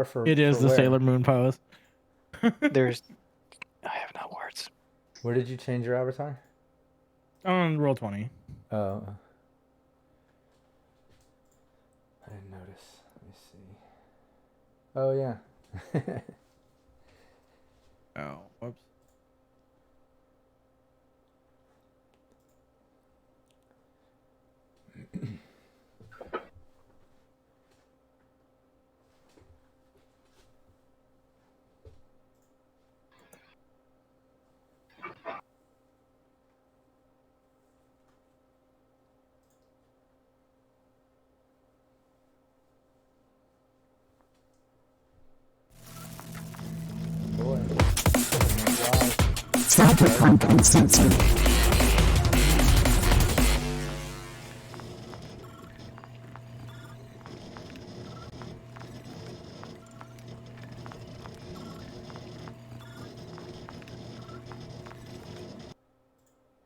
Or for It is for the where? Sailor Moon pose. There's, I have no words. Where did you change your avatar? On Roll20. Oh, I didn't notice. Let me see. Oh yeah. Oh, whoops. Boy. Wow. Cyberpunk Uncensored.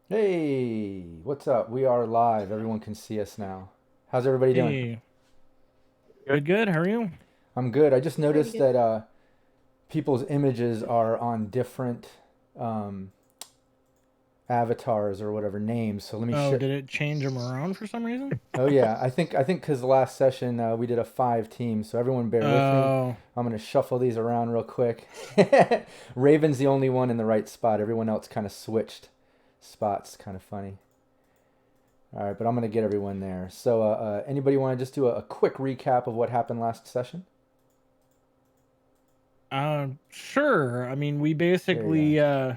Hey, what's up? We are live. Everyone can see us now. How's everybody doing? Hey. Good. How are you? I'm good. I just Pretty noticed good. that people's images are on different um, avatars or whatever names. So let me. Oh, did it change them around for some reason? Oh yeah, I think because the last session we did a 5 team, so everyone bear with me. Oh, I'm gonna shuffle these around real quick. Raven's the only one in the right spot. Everyone else kind of switched spots. Kind of funny. All right, but I'm gonna get everyone there. So anybody want to just do a quick recap of what happened last session? sure. I mean, we There you basically go.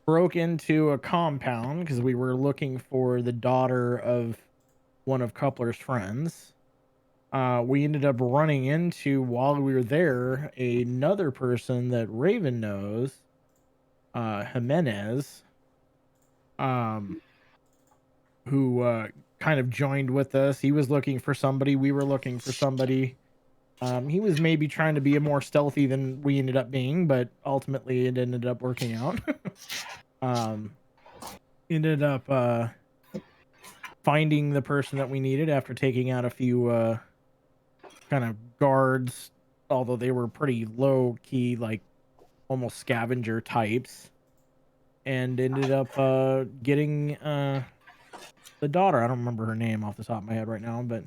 broke into a compound because we were looking for the daughter of one of Coupler's friends. We ended up running into, while we were there, another person that Raven knows, Jimenez, um, who kind of joined with us. He was looking for somebody. We were looking for somebody. He was maybe trying to be more stealthy than we ended up being, but ultimately it ended up working out. um, ended up finding the person that we needed after taking out a few kind of guards, although they were pretty low key, like almost scavenger types, and ended up getting the daughter. I don't remember her name off the top of my head right now, but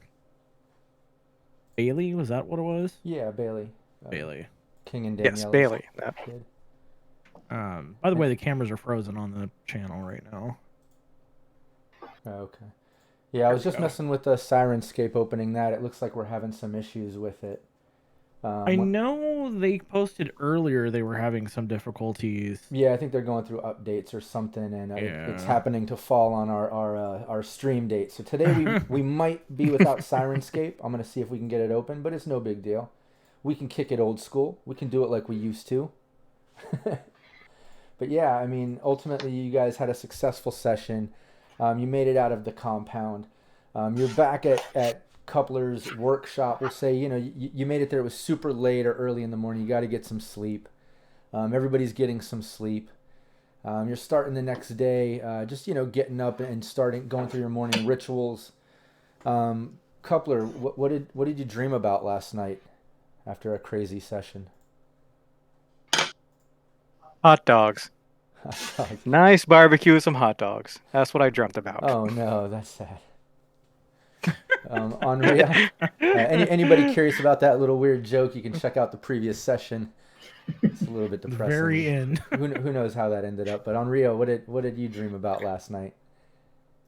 Bailey, was that what it was? Yeah, Bailey. Bailey. King and Yes, Daniela's Bailey. That. kid. By the way, the cameras are frozen on the channel right now. Oh, okay. Yeah, I There was we just go. messing with the Sirenscape opening that. It looks like we're having some issues with it. I know they posted earlier they were having some difficulties. Yeah, I think they're going through updates or something, and it's Yeah. happening to fall on our stream date. So today we might be without Sirenscape. I'm gonna see if we can get it open, but it's no big deal. We can kick it old school. We can do it like we used to. But yeah, I mean, ultimately, you guys had a successful session. You made it out of the compound. You're back at Coupler's workshop. We'll say, you made it there. It was super late or early in the morning. You got to get some sleep. Everybody's getting some sleep. You're starting the next day, just getting up and starting going through your morning rituals. Coupler, what did you dream about last night after a crazy session? Hot dogs. Nice barbecue with some hot dogs. That's what I dreamt about. Oh no, that's sad. Andrea, anybody curious about that little weird joke? You can check out the previous session. It's a little bit The depressing. very end. Who knows how that ended up? But Andrea, what did you dream about last night?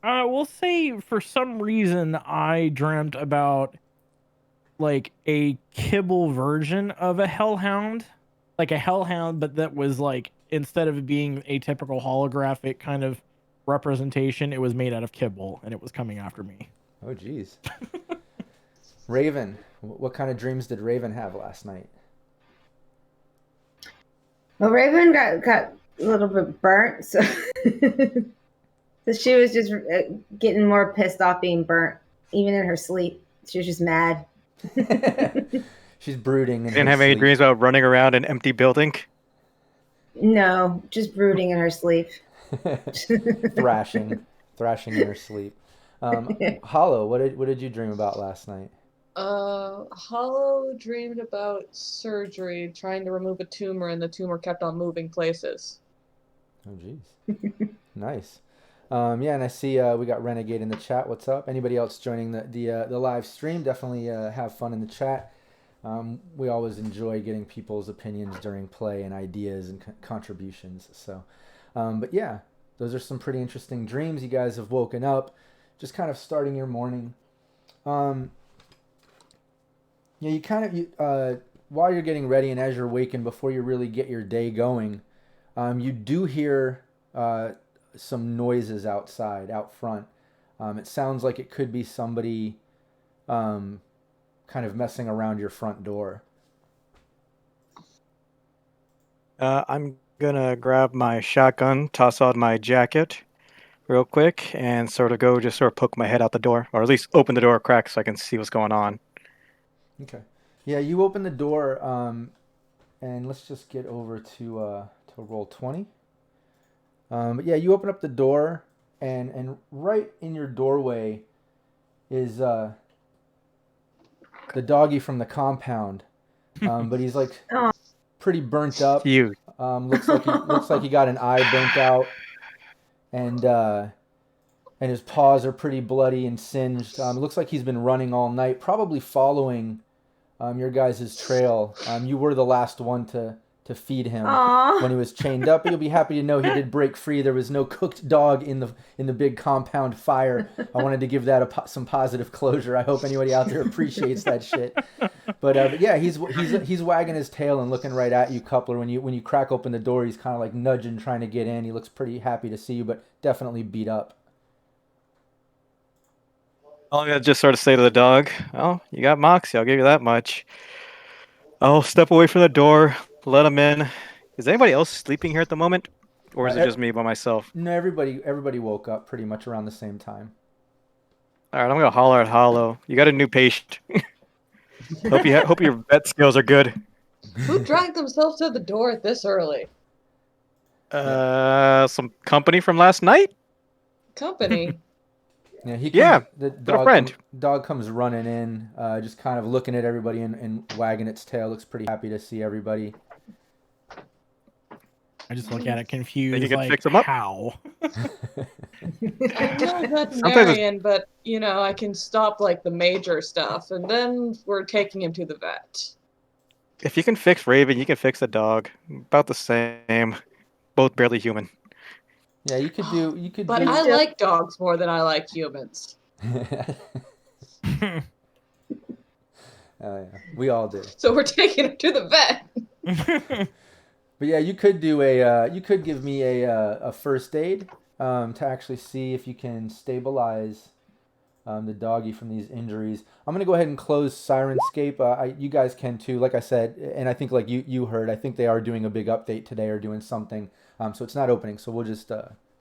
We'll say for some reason I dreamt about like a kibble version of a hellhound, like a hellhound, but that was like, instead of it being a typical holographic kind of representation, it was made out of kibble and it was coming after me. Oh geez. Raven, what kind of dreams did Raven have last night? Well, Raven got a little bit burnt, so so she was just getting more pissed off being burnt, even in her sleep. She was just mad. She's brooding in Didn't her have any sleep. dreams about running around an empty building. No, just brooding in her sleep. thrashing in her sleep. Hollow, what did you dream about last night? Hollow dreamed about surgery, trying to remove a tumor, and the tumor kept on moving places. Oh, jeez. Nice. Yeah, and I see we got Renegade in the chat. What's up? Anybody else joining the live stream? Definitely have fun in the chat. We always enjoy getting people's opinions during play and ideas and contributions. So, but yeah, those are some pretty interesting dreams. You guys have woken up, just kind of starting your morning. Yeah, you kind of while you're getting ready and as you're waking, before you really get your day going, you do hear some noises outside, out front. It sounds like it could be somebody kind of messing around your front door. I'm gonna grab my shotgun, toss on my jacket real quick, and sort of poke my head out the door, or at least open the door a crack so I can see what's going on. Okay. Yeah, you open the door, and let's just get over to roll 20. But yeah, you open up the door, and right in your doorway is the doggy from the compound. But he's like Oh. pretty burnt up. Huge. Looks like he got an eye burnt out, and his paws are pretty bloody and singed. Looks like he's been running all night, probably following your guys' trail. You were the last one to feed him Aw. when he was chained up. But you'll be happy to know he did break free. There was no cooked dog in the big compound fire. I wanted to give that some positive closure. I hope anybody out there appreciates that shit. But yeah, he's wagging his tail and looking right at you, Coupler. When you crack open the door, he's kind of like nudging, trying to get in. He looks pretty happy to see you, but definitely beat up. I'm gonna just sort of say to the dog, "Oh, you got Moxie. I'll give you that much." I'll step away from the door, let him in. Is anybody else sleeping here at the moment, or is it just me by myself? No, everybody woke up pretty much around the same time. All right, I'm gonna holler at Hollow. You got a new patient. hope your vet skills are good. Who dragged themselves to the door this early? Some company from last night. Company. Yeah, the dog, friend. Dog comes running in, just kind of looking at everybody and wagging its tail. Looks pretty happy to see everybody. I just look at it confused. You can like, fix them up? How? I'm not a veterinarian, but I can stop like the major stuff, and then we're taking him to the vet. If you can fix Raven, you can fix the dog. About the same. Both barely human. Yeah, you could do. But I like dogs more than I like humans. Oh yeah, we all do. So we're taking him to the vet. But yeah, you could do you could give me a first aid to actually see if you can stabilize the doggy from these injuries. I'm gonna go ahead and close Sirenscape. You guys can too, like I said, and I think like you heard, I think they are doing a big update today or doing something. So it's not opening. So we'll just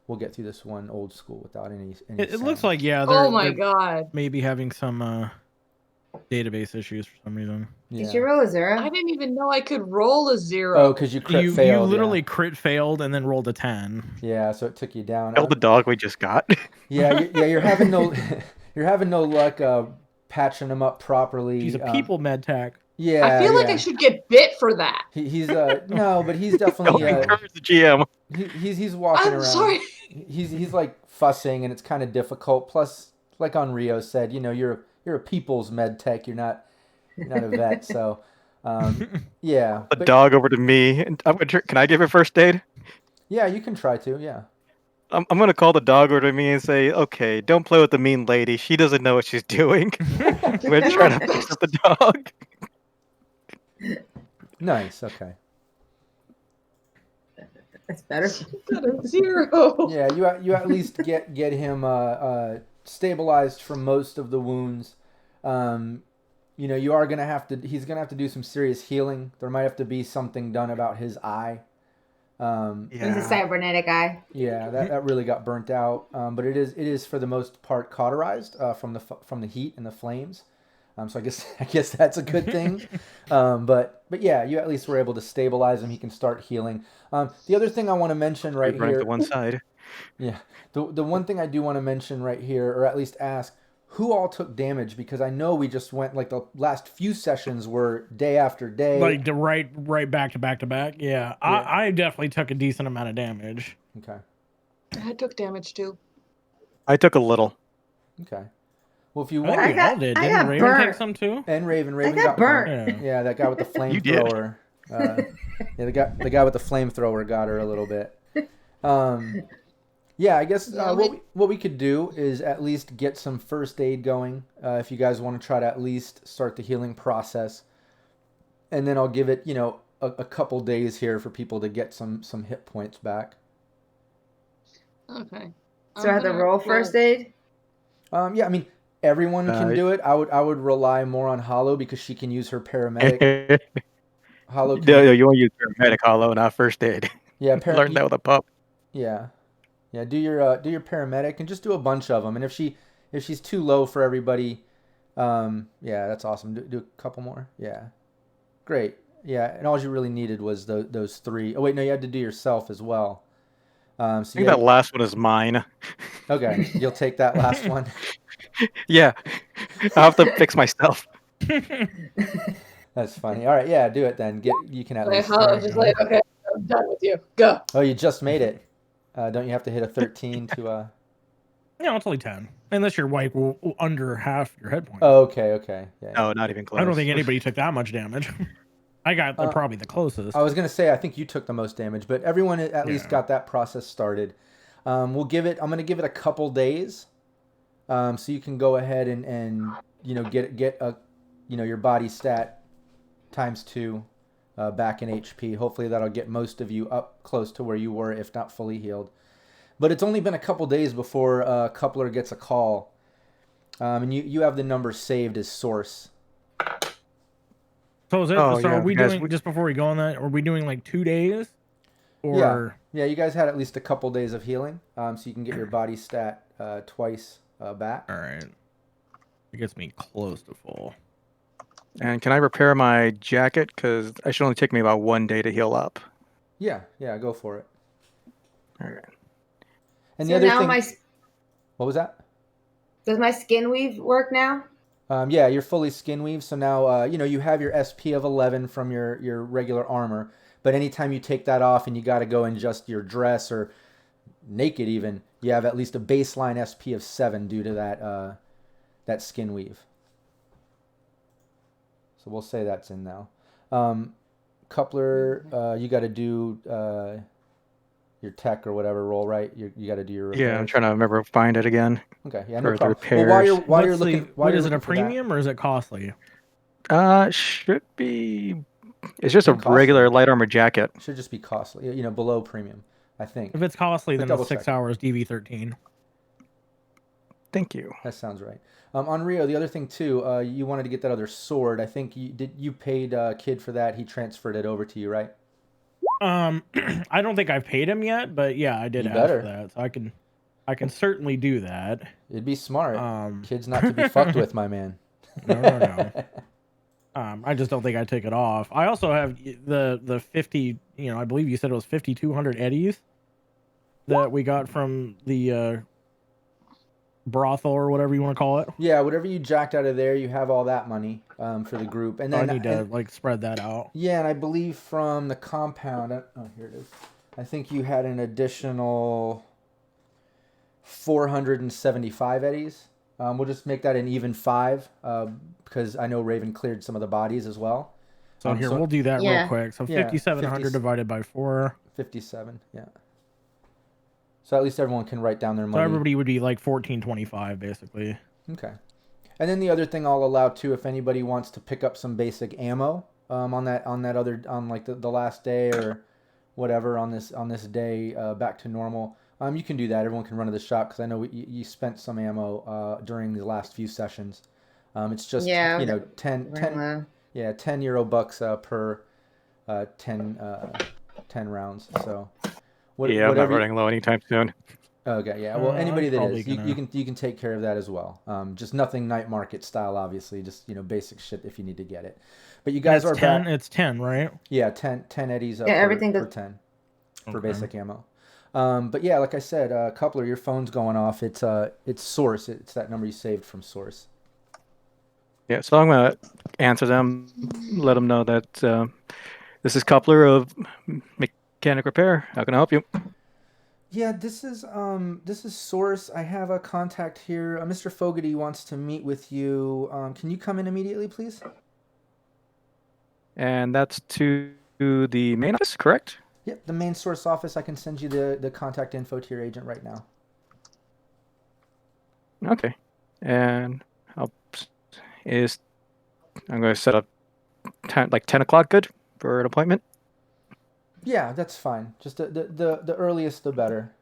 we'll get through this one old school without any. It looks like Oh my they're god! maybe having some database issues for some reason. Yeah. Did you roll a 0? I didn't even know I could roll a 0. Oh, because you crit failed. You literally crit failed and then rolled a 10. Yeah, so it took you down. Kill the dog we just got. Yeah, you're having no you're having no luck patching him up properly. He's a people med tech. Yeah, I feel like I should get bit for that. He's no, but he's definitely Don't encourage the GM. He's walking around. Sorry. He's like fussing, and it's kind of difficult. Plus, like Rio said, you're a people's med tech. You're not a vet, so yeah. The dog over to me. Can I give it first aid? Yeah, you can try to. Yeah. I'm gonna call the dog over to me and say, "Okay, don't play with the mean lady. She doesn't know what she's doing." We're trying to fix up the dog. Nice. Okay. That's better. Got a 0. Yeah, you at least get him stabilized from most of the wounds. You are gonna have to. He's gonna have to do some serious healing. There might have to be something done about his eye. It's a cybernetic eye. Yeah, that really got burnt out. But it is for the most part cauterized from the heat and the flames. So I guess that's a good thing. But yeah, you at least were able to stabilize him. He can start healing. The other thing I want to mention here. To one side. Yeah, the one thing I do want to mention right here, or at least ask, who all took damage, because I know we just went like the last few sessions were day after day. Like the right back to back to back. Yeah. I definitely took a decent amount of damage. Okay. I took damage too. I took a little. Okay. Well, if you I want, think we all did. I Didn't got Raven take burnt. some too? and Raven got got burnt. Yeah, that guy with the You did. flamethrower. Yeah, the guy with the flamethrower got her a little bit. Yeah, I guess what we could do is at least get some first aid going. If you guys want to try to at least start the healing process, and then I'll give it, a couple days here for people to get some hit points back. Okay. So I have to roll first aid? Yeah, I mean, everyone can do it. I would rely more on Hollow because she can use her paramedic. Hollow can, No, you want to use paramedic hollow, not first aid. yeah, Learned that with a pup. Yeah, do your paramedic and just do a bunch of them. And if she's too low for everybody, yeah, that's awesome. Do a couple more. Yeah, great. Yeah, and all you really needed was those 3. Oh wait, no, you had to do yourself as well. So I think that last one is mine. Okay, you'll take that last one. Yeah, I'll have to fix myself. That's funny. All right, yeah, do it then. You can at least. Just like, okay, I'm done with you. Go. Oh, you just made it. Don't you have to hit a 13 to? No, it's only 10. Unless you're like under half your hit points. Oh, okay. Yeah. No, not even close. I don't think anybody took that much damage. I got probably the closest. I was gonna say I think you took the most damage, but everyone at least got that process started. I'm gonna give it a couple days, so you can go ahead and get a your body stat × 2 back in HP. Hopefully that'll get most of you up close to where you were, if not fully healed. But it's only been a couple days before Coupler gets a call, and you have the number saved as source. So is it? Are we doing just before we go on that? Are we doing like 2 days? Or yeah, you guys had at least a couple days of healing, so you can get your body stat twice back. All right, it gets me close to full. And can I repair my jacket? Because it should only take me about 1 day to heal up. Yeah, go for it. All right. And so the other now thing, what was that? Does my skin weave work now? Yeah, you're fully skin weave. So now, you have your SP of 11 from your regular armor. But anytime you take that off and you got to go in just your dress or naked even, you have at least a baseline SP of 7 due to that skin weave. So we'll say that's in now. Coupler, you got to do your tech or whatever roll, right? You got to do your repairs. Yeah, I'm trying to remember find it again. Okay, yeah, no For the problem. repairs. While you're looking, is it a premium or is it costly? Should be. It's just a Costly. regular light armor jacket. Should just be costly, below premium, I think. If it's costly, But then it's 6 hours DV13. Thank you. That sounds right. On Rio, the other thing too, you wanted to get that other sword. I think you paid Kid for that. He transferred it over to you, right? I don't think I've paid him yet, but yeah, I did You ask better. for that, so I can certainly do that. It'd be smart. Kid's not to be fucked with, my man. No. I just don't think I take it off. I also have the 50. I believe you said it was 5,200 eddies that we got from the brothel or whatever you want to call it. Yeah, whatever you jacked out of there, you have all that money for the group, and then I need to spread that out. Yeah, and I believe from the compound. Oh, here it is. I think you had an additional 475 eddies. We'll just make that an even 5 because I know Raven cleared some of the bodies as well. So we'll do that real quick. So Yeah, 5,700 divided by 4. 57, yeah. So at least everyone can write down their money. So everybody would be like 1425 basically. Okay. And then the other thing I'll allow too, if anybody wants to pick up some basic ammo on like the last day or whatever on this day back to normal, you can do that. Everyone can run to the shop because I know you spent some ammo during the last few sessions. It's just 10 euro bucks per 10 rounds. So I'm not running low anytime soon. Okay, yeah. Well, anybody that is, gonna... you can take care of that as well. Just nothing night market style, obviously. Just basic shit if you need to get it. But you guys are 10. back. It's 10, right? Yeah, 10 eddies. Everything per goes 10 for basic ammo. But yeah, like I said, Coupler, your phone's going off. It's Source. It's that number you saved from Source. Yeah, so I'm gonna answer them, let them know that this is Coupler of Mechanic Repair. How can I help you? Yeah, this is Source. I have a contact here. Mr. Fogarty wants to meet with you. Can you come in immediately, please? And that's to the main office, correct? Yep, the main Source office. I can send you the contact info to your agent right now. Okay. And I'm going to set up 10 o'clock good for an appointment? Yeah, that's fine. Just the earliest, the better.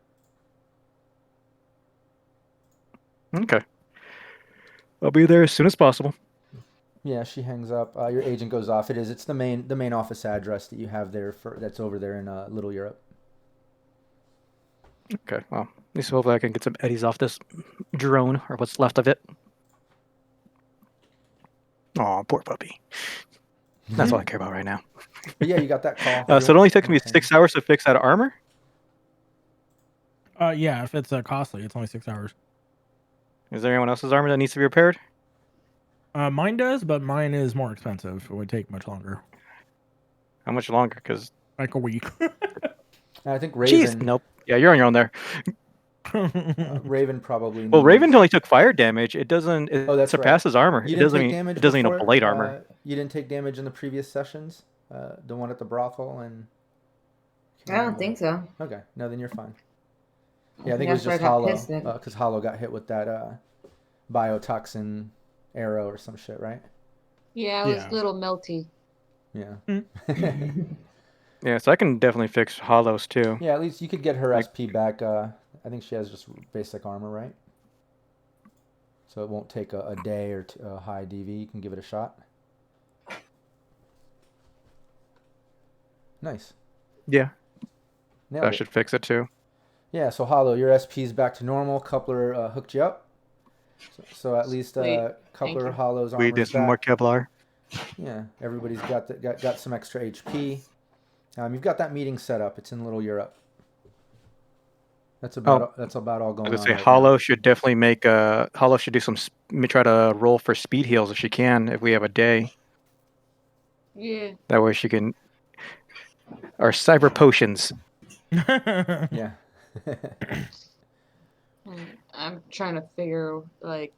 Okay. I'll be there as soon as possible. Yeah, she hangs up. Your agent goes off. It's the main office address that you have there that's over there in Little Europe. Okay, well, at least hopefully I can get some eddies off this drone, or what's left of it. Oh, poor puppy. That's all I care about right now. But yeah, you got that call. So it only took me 6 hours to fix that armor? Yeah, if it's costly, it's only 6 hours. Is there anyone else's armor that needs to be repaired? Mine does, but mine is more expensive. It would take much longer. How much longer? Because like a week. I think Raven. Jeez, nope. Yeah, you're on your own there. Raven probably. Well, Raven only took fire damage. It doesn't. It surpasses right. armor. It doesn't mean blade armor. You didn't take damage in the previous sessions. The one at the brothel and. I don't think so. Okay, no, then you're fine. Yeah, I think it was just Hollow because Hollow got hit with that biotoxin arrow or some shit, right? Yeah, it was a little melty. Yeah. Yeah, so I can definitely fix Hollows too. Yeah, at least you could get her SP back. I think she has just basic armor, right? So it won't take a day or a high DV. You can give it a shot. Nice. Yeah. Nailed I should fix it too. Yeah, so Hollow, your SP's back to normal. Coupler hooked you up. So at least Coupler, Hollow's armor's We did some back. more Kevlar. Yeah, everybody's got some extra HP. You've got that meeting set up. It's in Little Europe. That's about all going on. I was gonna say right Hollow now. should definitely make Hollow should do some. Try to roll for speed heals if she can. If we have a day. Yeah. That way she can. Our cyber potions. Yeah. I'm trying to figure like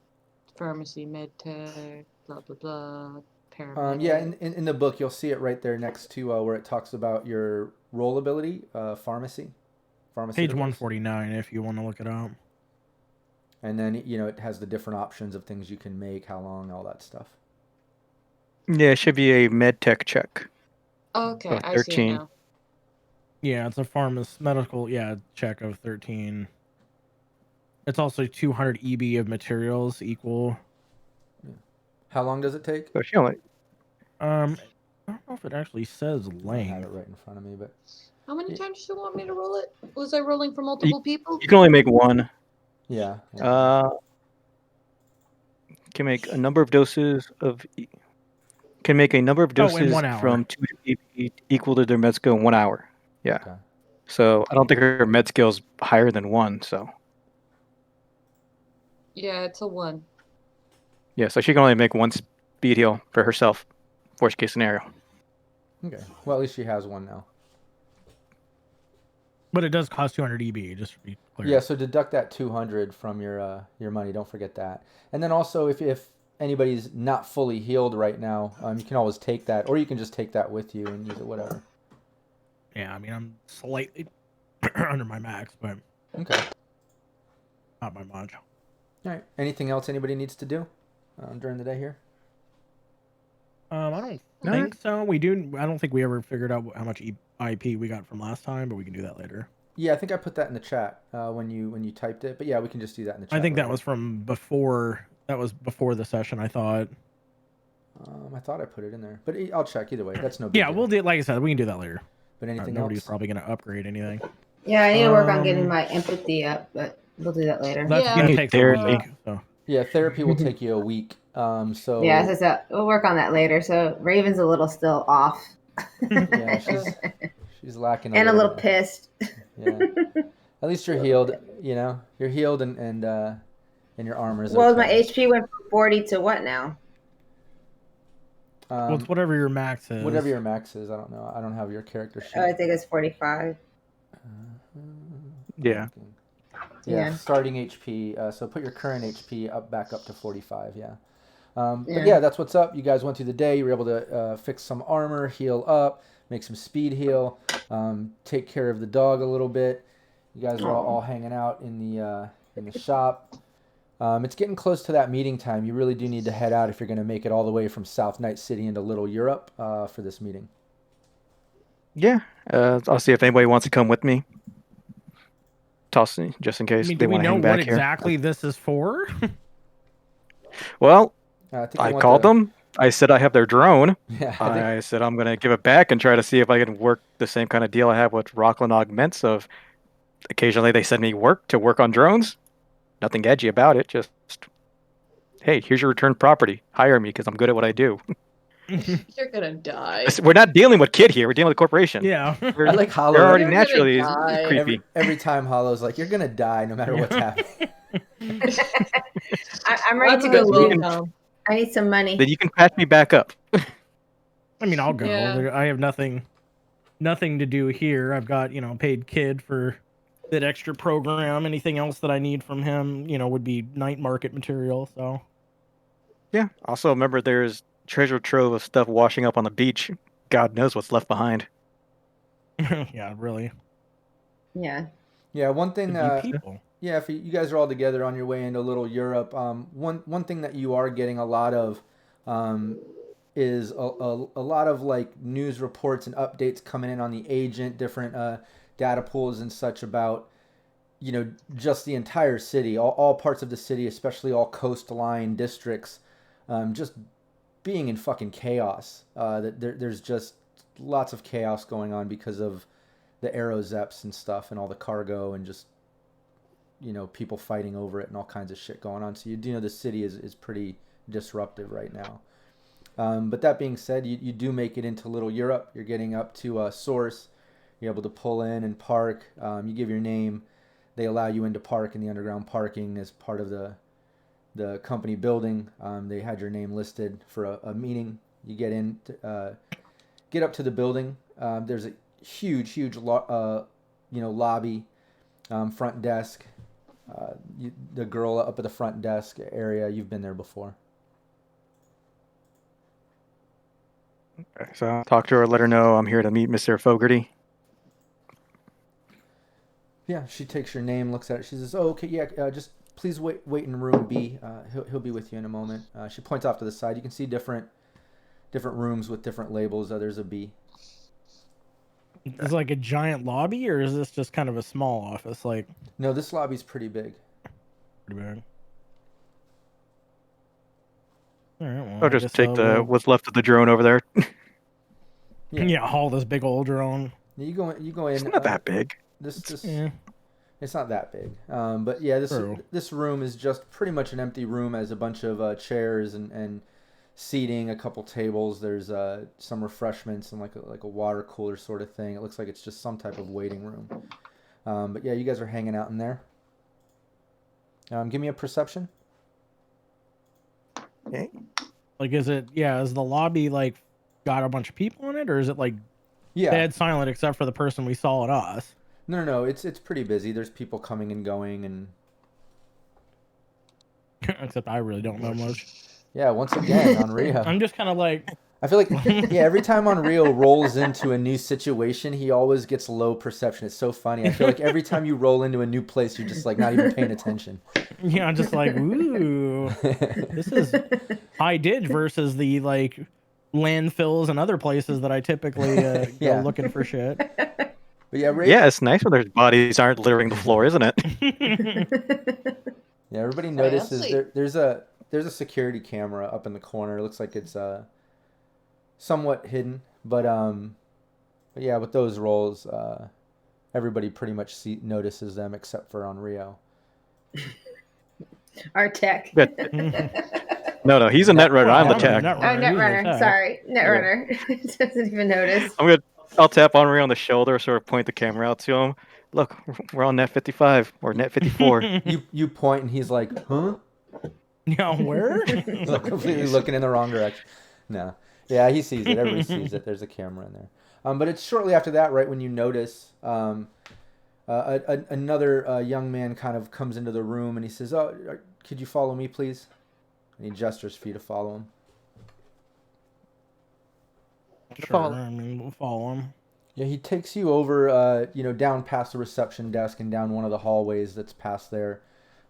pharmacy, med tech, blah blah blah. Paramedic. Yeah, in the book you'll see it right there next to where it talks about your roll ability, pharmacy. Page 149 if you want to look it up. And then it has the different options of things you can make, how long, all that stuff. Yeah, it should be a med tech check. Okay, of I see it now. Yeah, it's a medical check of 13. It's also 200 EB of materials equal. Yeah. How long does it take? So she only. I don't know if it actually says length. I have it right in front of me, but. How many times do you want me to roll it? Was I rolling for multiple people? You can only make one. Yeah. Can make a number of doses of. Can make a number of doses in 1 hour. from 2 to equal to their med skill in 1 hour. Yeah. Okay. So I don't think her med skill is higher than 1. So. Yeah, it's a 1. Yeah, so she can only make 1 speed heal for herself. Worst case scenario. Okay. Well, at least she has one now. But it does cost 200 EB, just to be clear. Yeah, so deduct that 200 from your money. Don't forget that. And then also, if anybody's not fully healed right now, you can always take that, or you can just take that with you and use it, whatever. Yeah, I mean, I'm slightly under my max, but okay, not by much. All right. Anything else anybody needs to do during the day here? I don't think so. We do. I don't think we ever figured out how much IP we got from last time, but we can do that later. Yeah, I think I put that in the chat when you typed it. But yeah, we can just do that in the chat. I think that was from before. That was before the session, I thought. I thought I put it in there, but I'll check either way. That's no big deal. We'll do. Like I said, we can do that later. But anything nobody's else? probably going to upgrade anything. Yeah, I need to work on getting my empathy up, but we'll do that later. That's going to take therapy. a week. So. Yeah, therapy will take you a week. So yeah, so we'll work on that later. So Raven's a little still off. Yeah, she's lacking and a little bit. pissed. Yeah. At least you're healed. You know, you're healed, and your armor is Well, okay. my HP went from 40 to what now? Well, it's whatever your max is. Whatever your max is, I don't know. I don't have your character sheet. Oh, I think it's 45. Yeah. Yeah, starting HP. So put your current HP back up to 45. Yeah. But Yeah. yeah, that's what's up. You guys went through the day. You were able to fix some armor, heal up, make some speed heal, take care of the dog a little bit. You guys are all hanging out in the shop. It's getting close to that meeting time. You really do need to head out if you're going to make it all the way from South Night City into Little Europe for this meeting. Yeah. I'll see if anybody wants to come with me. Toss me, just in case I mean, they do we want to know hang what back here. exactly this is for? Well, I I called them. I said I have their drone. Yeah, I said I'm going to give it back and try to see if I can work the same kind of deal I have with Rockland Augments of occasionally they send me work on drones. Nothing edgy about it. Just, hey, here's your return property. Hire me because I'm good at what I do. You're gonna die. We're not dealing with Kid here. We're dealing with a corporation. Yeah. I like Hollow. They're already You're gonna naturally die. creepy. Every time Hollow's like, you're going to die no matter what's happening. I'm ready That's to a good go. welcome. I need some money. Then you can patch me back up. I mean, I'll go. Yeah. I have nothing to do here. I've got, paid Kid for that extra program. Anything else that I need from him, would be night market material. So Yeah. Also, remember there's treasure trove of stuff washing up on the beach. God knows what's left behind. yeah, really. Yeah. Yeah, one thing. Could be people. Yeah, if you guys are all together on your way into Little Europe, one thing that you are getting a lot of is a lot of like news reports and updates coming in on the agent, different data pools and such about just the entire city, all parts of the city, especially all coastline districts, just being in fucking chaos. That there's just lots of chaos going on because of the Aerozeps and stuff and all the cargo and just people fighting over it and all kinds of shit going on. So the city is pretty disruptive right now. But that being said, you do make it into Little Europe. You're getting up to a source. You're able to pull in and park. You give your name. They allow you into park in the underground parking as part of the company building. They had your name listed for a meeting. You get in, get up to the building. There's a huge lobby, front desk. The girl up at the front desk area, you've been there before. Okay, so I'll talk to her, let her know I'm here to meet Mr. Fogarty. Yeah, she takes your name, looks at it. She says, "Oh, okay, yeah. Just please wait in room B. He'll be with you in a moment." She points off to the side. You can see different rooms with different labels. There's a B. Is this like a giant lobby, or is this just kind of a small office? Like, No, this lobby's pretty big. pretty big. All right. Well, I'll I just guess take I'll, what's left of the drone over there. yeah, haul this big old drone. You go in. It's not that big. This Yeah. It's not that big. But yeah, True. this room is just pretty much an empty room, as a bunch of chairs and seating, a couple tables. There's some refreshments and like a water cooler sort of thing. It looks like it's just some type of waiting room. But yeah, you guys are hanging out in there. Give me a perception. Okay. Like, is the lobby like got a bunch of people in it, or is it like Yeah. dead silent except for the person we saw at us? No. It's pretty busy. There's people coming and going, and Except I really don't know much. yeah. Once again, on Rio, I'm just kind of like, I feel like every time on Rio rolls into a new situation, he always gets low perception. It's so funny. I feel like every time you roll into a new place, you're just like not even paying attention. yeah, I'm just like, ooh, this is high dig versus the like landfills and other places that I typically Yeah. go looking for shit. But yeah, Ray, Yeah, it's nice when their bodies aren't littering the floor, isn't it? yeah, everybody notices Fancy. there's a security camera up in the corner. It looks like it's somewhat hidden, but yeah, with those rolls, everybody pretty much notices them except for on Rio. Our tech. No, he's a netrunner. I'm the I'm a tech. netrunner. Oh, He's the Netrunner. tech. Sorry, Netrunner. Doesn't even notice. I'll tap Henri on the shoulder, sort of point the camera out to him. Look, we're on net 55 or net 54. You point and he's like, huh? Yeah, where? He's like completely looking in the wrong direction. No. Yeah, he sees it. Everybody sees it. There's a camera in there. But it's shortly after that, right when you notice, another young man kind of comes into the room and he says, "Oh, could you follow me, please?" And he gestures for you to follow him. Sure, I mean, we'll follow him. Yeah, he takes you over, down past the reception desk and down one of the hallways that's past there,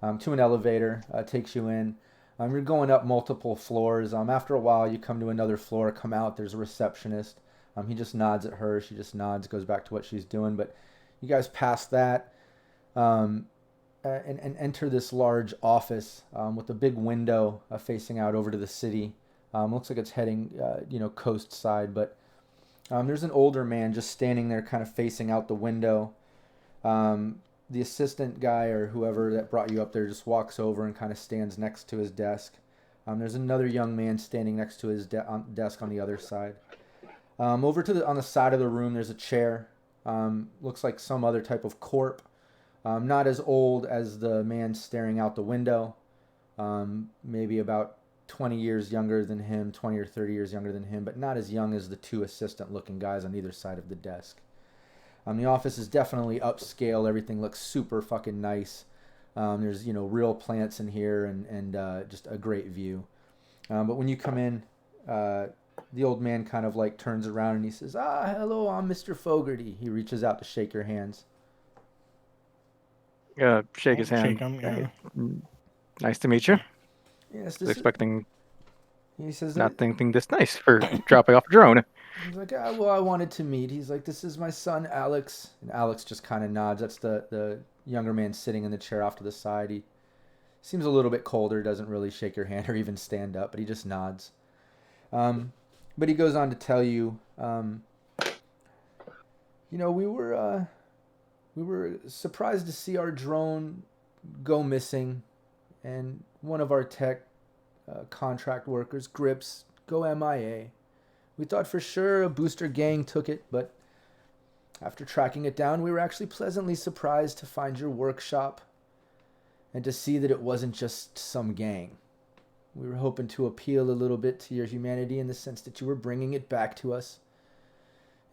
to an elevator. Takes you in. You're going up multiple floors. After a while, you come to another floor. Come out. There's a receptionist. He just nods at her. She just nods, goes back to what she's doing. But you guys pass that, and enter this large office with a big window facing out over to the city. Looks like it's heading, coast side, but there's an older man just standing there kind of facing out the window. The assistant guy or whoever that brought you up there just walks over and kind of stands next to his desk. There's another young man standing next to his desk on the other side. Over to on the side of the room, there's a chair. Looks like some other type of corp. Not as old as the man staring out the window. Maybe about 20 years younger than him, 20 or 30 years younger than him, but not as young as the two assistant-looking guys on either side of the desk. The office is definitely upscale. Everything looks super fucking nice. There's, real plants in here and just a great view. But when you come in, the old man kind of like turns around and he says, hello, I'm Mr. Fogarty. He reaches out to shake your hands. Shake his hand. Shake him, yeah. Nice to meet you. Yes, Was expecting he says not thinking this nice for dropping off a drone. He's like, well, I wanted to meet. He's like, this is my son, Alex. And Alex just kind of nods. That's the younger man sitting in the chair off to the side. He seems a little bit colder, doesn't really shake your hand or even stand up, but he just nods. But he goes on to tell you, we were surprised to see our drone go missing, and one of our tech contract workers, Grips, go MIA. We thought for sure a booster gang took it, but after tracking it down, we were actually pleasantly surprised to find your workshop and to see that it wasn't just some gang. We were hoping to appeal a little bit to your humanity in the sense that you were bringing it back to us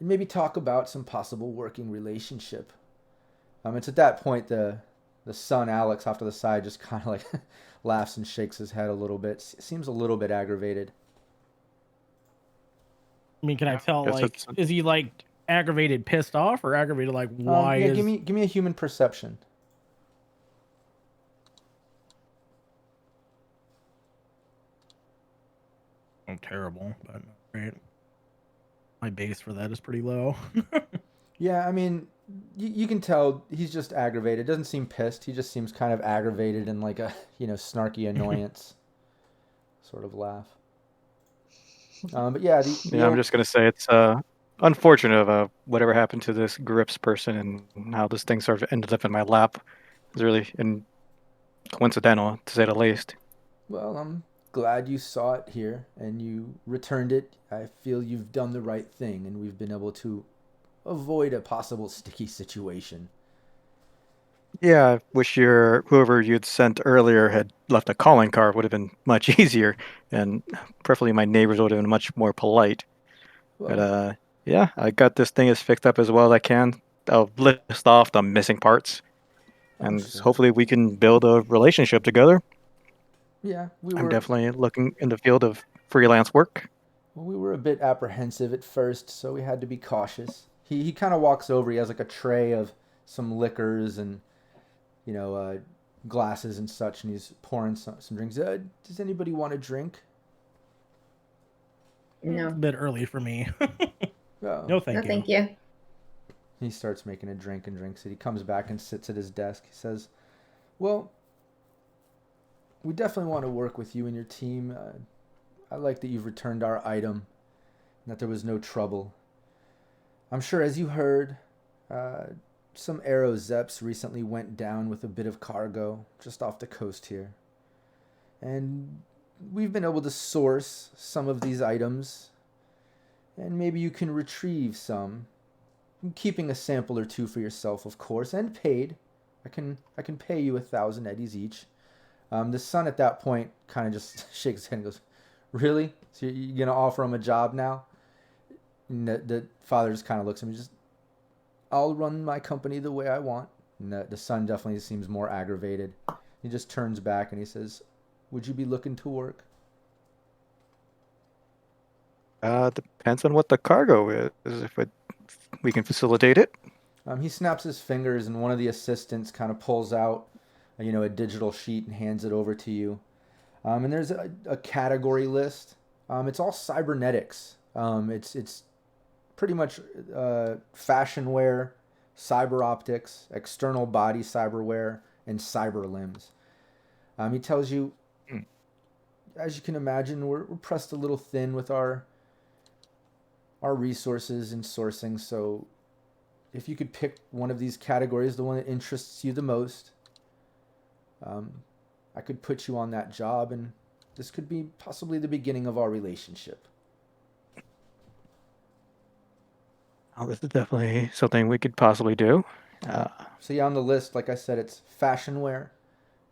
and maybe talk about some possible working relationship. It's at that point the son, Alex, off to the side just kind of like laughs and shakes his head a little bit. Seems a little bit aggravated. I mean, can I tell, like, is he, like, aggravated, pissed off, or aggravated, like, why give me a human perception. Oh, terrible, but great. My base for that is pretty low. Yeah, I mean, you can tell he's just aggravated. Doesn't seem pissed. He just seems kind of aggravated and like a, snarky annoyance sort of laugh. But yeah, I'm just gonna say it's unfortunate of whatever happened to this Grips person and how this thing sort of ended up in my lap. It's really coincidental, to say the least. Well, I'm glad you saw it here and you returned it. I feel you've done the right thing and we've been able to avoid a possible sticky situation. Yeah, I wish whoever you'd sent earlier had left a calling card. Would have been much easier, and preferably my neighbors would have been much more polite. Well, But yeah, I got this thing as fixed up as well as I can. I'll list off the missing parts, and sure. hopefully we can build a relationship together. Yeah, I'm definitely looking in the field of freelance work. Well, we were a bit apprehensive at first, so we had to be cautious. He kind of walks over. He has like a tray of some liquors and glasses and such, and he's pouring some drinks. Does anybody want a drink? No. It's a bit early for me. Oh. No, thank you. Thank you. He starts making a drink and drinks it. He comes back and sits at his desk. He says, well, we definitely want to work with you and your team. I like that you've returned our item and that there was no trouble. I'm sure, as you heard, some Aerozeps recently went down with a bit of cargo just off the coast here. And we've been able to source some of these items, and maybe you can retrieve some keeping a sample or two for yourself, of course, and paid. I can pay you 1,000 eddies each. The son at that point kind of just shakes his head and goes, "Really? So you're gonna offer him a job now?" And the father just kind of looks at me, just, "I'll run my company the way I want." And the son definitely seems more aggravated. He just turns back and he says, "Would you be looking to work?" Depends on what the cargo is. If we can facilitate it. He snaps his fingers, and one of the assistants kind of pulls out, a digital sheet and hands it over to you. And there's a category list. It's all cybernetics. It's pretty much fashion wear, cyber optics, external body cyberware, and cyber limbs. He tells you, as you can imagine, we're pressed a little thin with our resources and sourcing, so if you could pick one of these categories, the one that interests you the most, I could put you on that job, and this could be possibly the beginning of our relationship. Oh, this is definitely something we could possibly do. So yeah, on the list, like I said, it's fashion wear,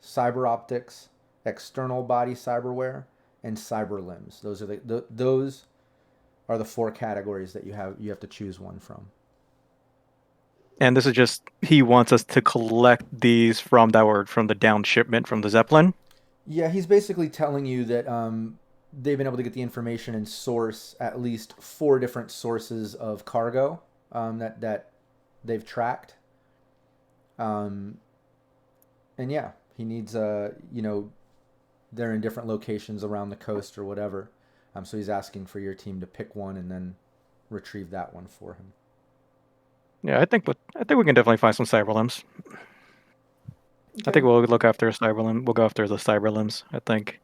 cyber optics, external body cyberware, and cyber limbs. Those are the 4 categories that you have to choose one from. And this is just, he wants us to collect these from the down shipment from the Zeppelin. Yeah, he's basically telling you that they've been able to get the information and source at least 4 different sources of cargo that they've tracked. And yeah, he needs they're in different locations around the coast or whatever. So he's asking for your team to pick one and then retrieve that one for him. Yeah, I think we can definitely find some cyber limbs. Okay. I think we'll look after a cyber limb. We'll go after the cyber limbs. I think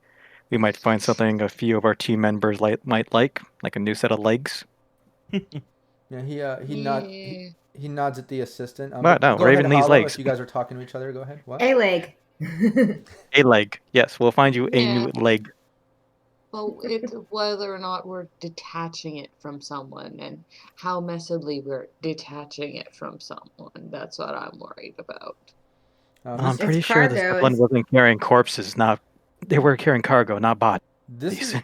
we might find something a few of our team members might like a new set of legs. Yeah, he nods at the assistant. But no, Raven needs legs. If you guys are talking to each other, go ahead. What? A leg. A leg. Yes, we'll find you a new leg. Well, it's whether or not we're detaching it from someone and how messily we're detaching it from someone. That's what I'm worried about. I'm pretty sure this Zeppelin wasn't carrying corpses. They were carrying cargo, not bodies. This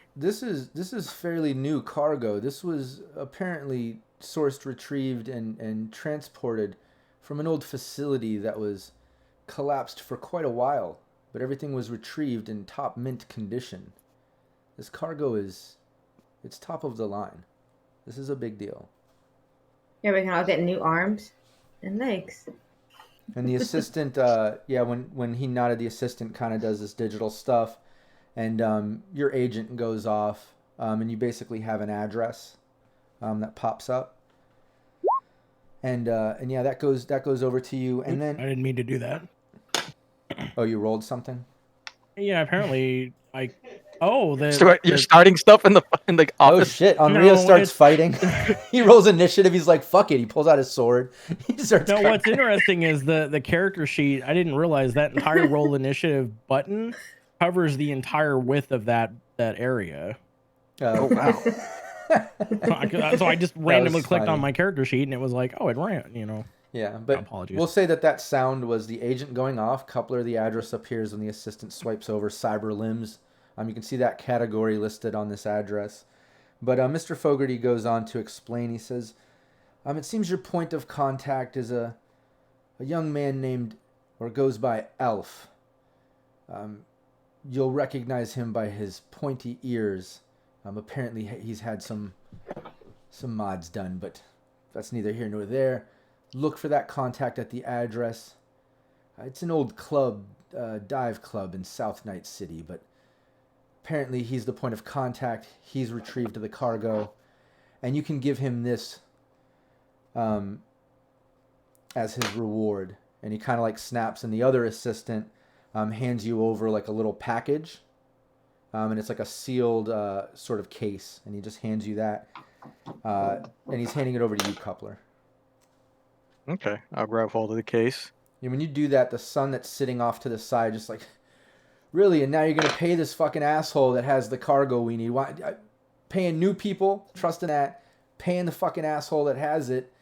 is fairly new cargo. This was apparently sourced, retrieved, and transported from an old facility that was collapsed for quite a while, but everything was retrieved in top mint condition. This cargo it's top of the line. This is a big deal. Yeah, we can all get new arms and legs. And the assistant, when he nodded, the assistant kind of does this digital stuff, and your agent goes off, and you basically have an address that pops up, and yeah, that goes over to you, and then I didn't mean to do that. Oh, you rolled something? Yeah, apparently you're starting stuff in the office. Oh shit! Rio starts fighting. He rolls initiative. He's like, "Fuck it!" He pulls out his sword. He starts. No, what's interesting is the character sheet. I didn't realize that entire roll initiative button covers the entire width of that area. Oh wow! So I just randomly clicked on my character sheet, and it was like, "Oh, it ran." Yeah, but apologies. We'll say that sound was the agent going off. Coupler, the address appears when the assistant swipes over cyber limbs. You can see that category listed on this address. But Mr. Fogarty goes on to explain. He says, it seems your point of contact is a young man named, or goes by Elf. You'll recognize him by his pointy ears. Apparently he's had some mods done, but that's neither here nor there. Look for that contact at the address. It's an old club, dive club in South Night City, but apparently he's the point of contact. He's retrieved the cargo, and you can give him this as his reward. And he kind of like snaps, and the other assistant hands you over like a little package, and it's like a sealed sort of case, and he just hands you that, and he's handing it over to you, Coupler. Okay, I'll grab hold of the case. And when you do that, the son that's sitting off to the side just like, really? And now you're going to pay this fucking asshole that has the cargo we need? Why? Paying new people, trusting that, paying the fucking asshole that has it.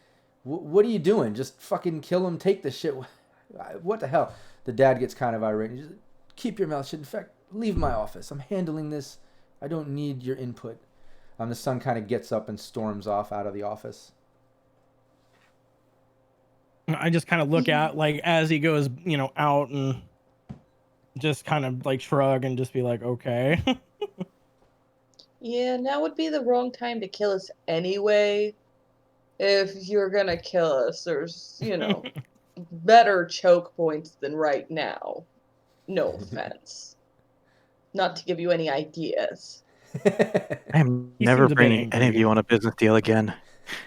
What are you doing? Just fucking kill him. Take the shit. What the hell? The dad gets kind of irate. He's just, keep your mouth shut. In fact, leave my office. I'm handling this. I don't need your input. The son kind of gets up and storms off out of the office. I just kind of look at, like, as he goes, out, and just kind of like shrug and just be like, okay. Yeah, now would be the wrong time to kill us anyway. If you're gonna kill us, there's, better choke points than right now. No offense. Not to give you any ideas. I'm He never seems a bit bringing any of angry. you on a business deal again.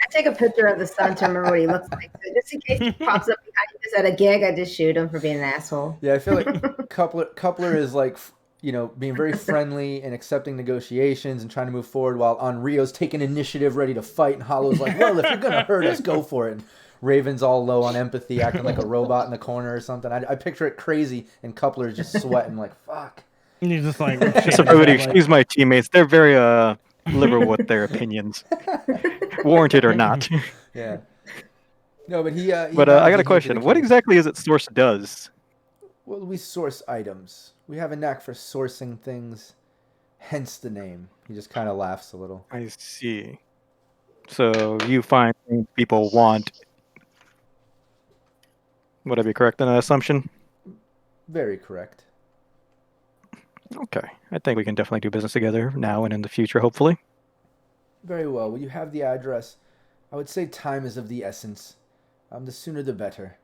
I take a picture of the son to remember what he looks like. So just in case he pops up behind us at a gig, I just shoot him for being an asshole. Yeah, I feel like Coupler is like, being very friendly and accepting negotiations and trying to move forward, while Rio's taking initiative, ready to fight, and Hollow's like, well, if you're gonna hurt us, go for it. And Raven's all low on empathy, acting like a robot in the corner or something. I picture it crazy, and Coupler's just sweating like, fuck. And he's just like, So everybody, excuse my teammates. They're very liberal with their opinions, warranted or not. Yeah. No, but he But I got a question. What exactly is it Source does? Well, we source items. We have a knack for sourcing things, hence the name. He just kind of laughs a little. I see. So you find things people want. Would I be correct in that assumption? Very correct. Okay. I think we can definitely do business together now and in the future, hopefully. Very well. Well, you have the address. I would say time is of the essence. The sooner the better.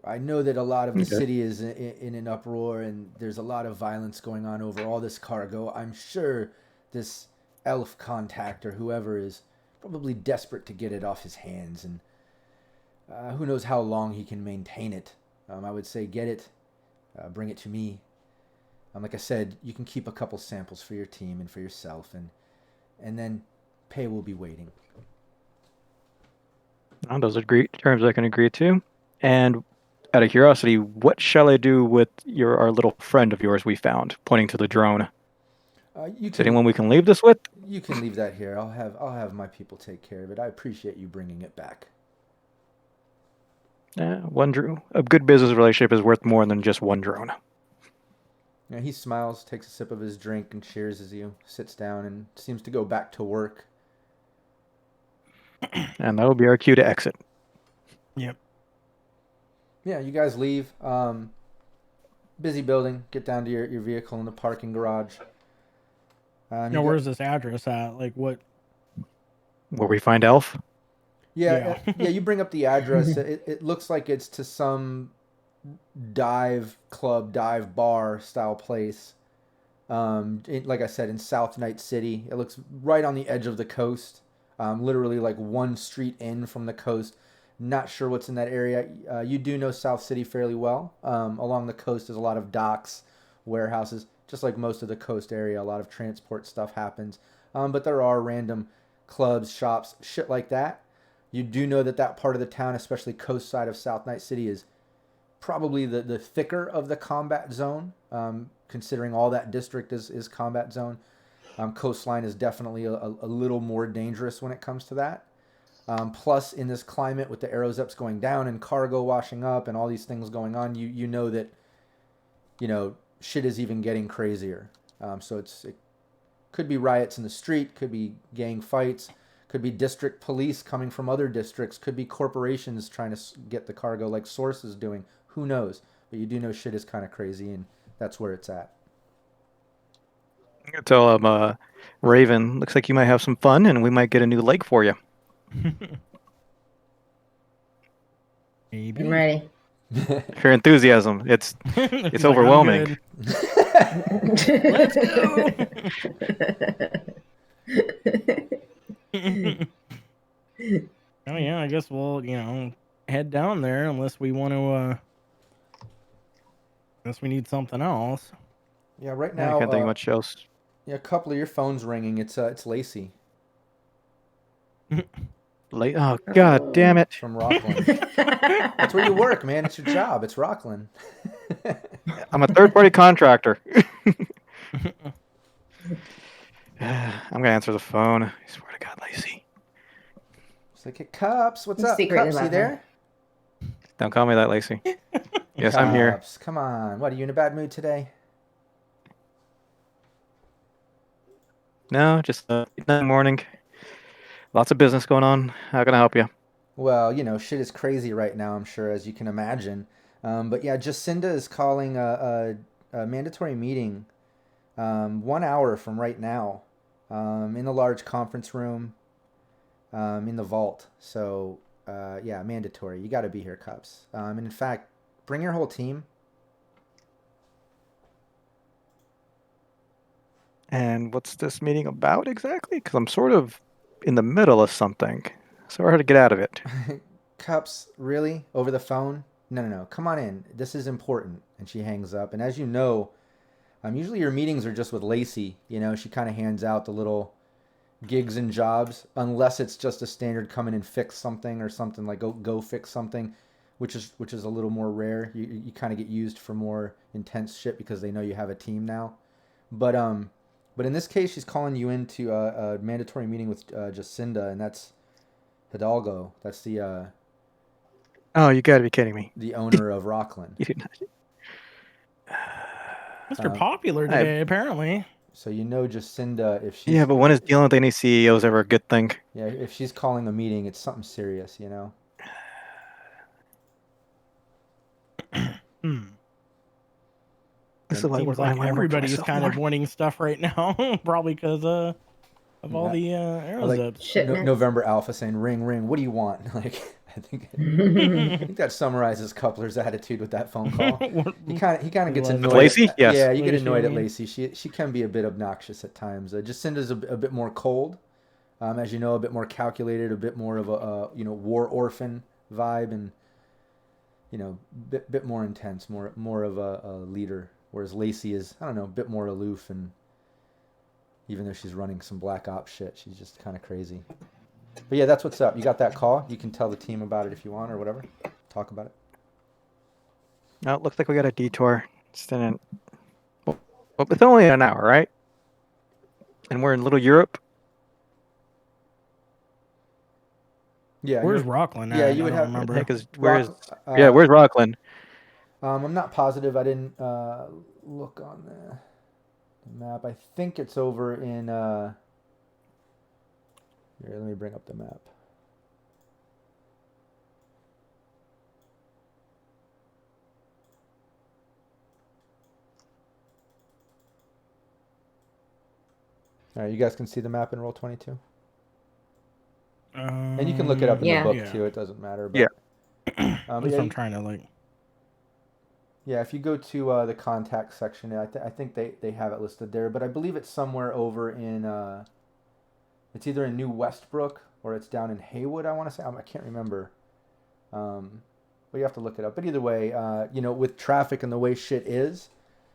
I know that a lot of the city is in an uproar, and there's a lot of violence going on over all this cargo. I'm sure this elf contact or whoever is probably desperate to get it off his hands, and who knows how long he can maintain it. I would say get it, bring it to me. Like I said, you can keep a couple samples for your team and for yourself, and then pay will be waiting. Those are great terms I can agree to. And out of curiosity, what shall I do with our little friend of yours we found, pointing to the drone? Is anyone we can leave this with? You can leave that here. I'll have my people take care of it. I appreciate you bringing it back. A good business relationship is worth more than just one drone. Yeah, he smiles, takes a sip of his drink, and cheers as he sits down and seems to go back to work. And that will be our cue to exit. Yep. Yeah, you guys leave. Busy building. Get down to your vehicle in the parking garage. Where's this address at? Like, what? Where we find Elf? Yeah. You bring up the address. It looks like it's to some dive club, dive bar style place. Like I said, in South Night City. It looks right on the edge of the coast. Literally like one street in from the coast. Not sure what's in that area. You do know South City fairly well. Along the coast, there's a lot of docks, warehouses. Just like most of the coast area, a lot of transport stuff happens. But there are random clubs, shops, shit like that. You do know that part of the town, especially coast side of South Night City, is probably the thicker of the combat zone, considering all that district is combat zone. Coastline is definitely a little more dangerous when it comes to that. Plus, in this climate with the Aerozeps going down and cargo washing up and all these things going on, you know that, shit is even getting crazier. So it could be riots in the street, could be gang fights, could be district police coming from other districts, could be corporations trying to get the cargo like Source is doing. Who knows? But you do know shit is kind of crazy, and that's where it's at. Tell him, Raven, looks like you might have some fun, and we might get a new leg for you. Maybe. I'm ready. Your enthusiasm, it's He's overwhelming. Let's go. Oh yeah, I guess we'll head down there unless we want to. Unless we need something else. Yeah, right I now. can't think of much else. Yeah, a couple of your phones ringing. It's Lacey. Oh, God damn it. From Rockland. That's where you work, man. It's your job. It's Rockland. I'm a third-party contractor. I'm going to answer the phone. I swear to God, Lacey. It's like, hey, Cups, what's You up? secretly Cups, you love there? Don't call me that, Lacey. Yes, I'm here. Cups, come on. What, are you in a bad mood today? No, just morning. Lots of business going on. How can I help you? Well, shit is crazy right now, I'm sure, as you can imagine. But yeah, Jacinda is calling a mandatory meeting 1 hour from right now in the large conference room in the vault. So, yeah, mandatory. You got to be here, Cups. And in fact, bring your whole team. And what's this meeting about exactly? Because I'm sort of in the middle of something. So hard to get out of it. Cups, really? Over the phone? No, no, no. Come on in. This is important. And she hangs up. And as you know, usually your meetings are just with Lacey. She kind of hands out the little gigs and jobs, unless it's just a standard come in and fix something or something like go fix something, which is a little more rare. You kind of get used for more intense shit because they know you have a team now. But in this case, she's calling you into a mandatory meeting with Jacinda, and that's Hidalgo. That's Oh, you gotta be kidding me. the owner of Rockland. You did not. Mr. Popular today, apparently. So Jacinda, if she's Yeah, but when is dealing with any CEOs ever a good thing? yeah, if she's calling a meeting, it's something serious, This is why Seems why like am I working for everybody's myself kind more? of winning stuff right now, probably because of all the Aerozeps. Shipments. November Alpha saying, "Ring, ring. What do you want?" Like, I think that summarizes Coupler's attitude with that phone call. He kind of gets With annoyed. Lacey? Yes. Yeah, you get Lacey, annoyed I at mean. Lacey. She can be a bit obnoxious at times. Jacinda's a bit more cold, as you know, a bit more calculated, a bit more of a war orphan vibe, and bit more intense, more of a leader. Whereas Lacey is, I don't know, a bit more aloof, and even though she's running some black ops shit, she's just kind of crazy. But yeah, that's what's up. You got that call. You can tell the team about it if you want or whatever. Talk about it. No, it looks like we got a detour. Well, it's only an hour, right? And we're in Little Europe. Yeah. Where's Rockland at? Yeah, you I would don't have. remember. Because where's Rock- where's Rockland? I'm not positive. I didn't look on the map. I think it's over in. Here, let me bring up the map. All right, you guys can see the map in Roll 22, and you can look it up in Yeah. the book Yeah. too. It doesn't matter. But, Yeah. At but least yeah, I'm trying to like. yeah, if you go to the contact section, I think they have it listed there. But I believe it's somewhere over in. It's either in New Westbrook or it's down in Haywood. I want to say. I can't remember. But you have to look it up. But either way, with traffic and the way shit is,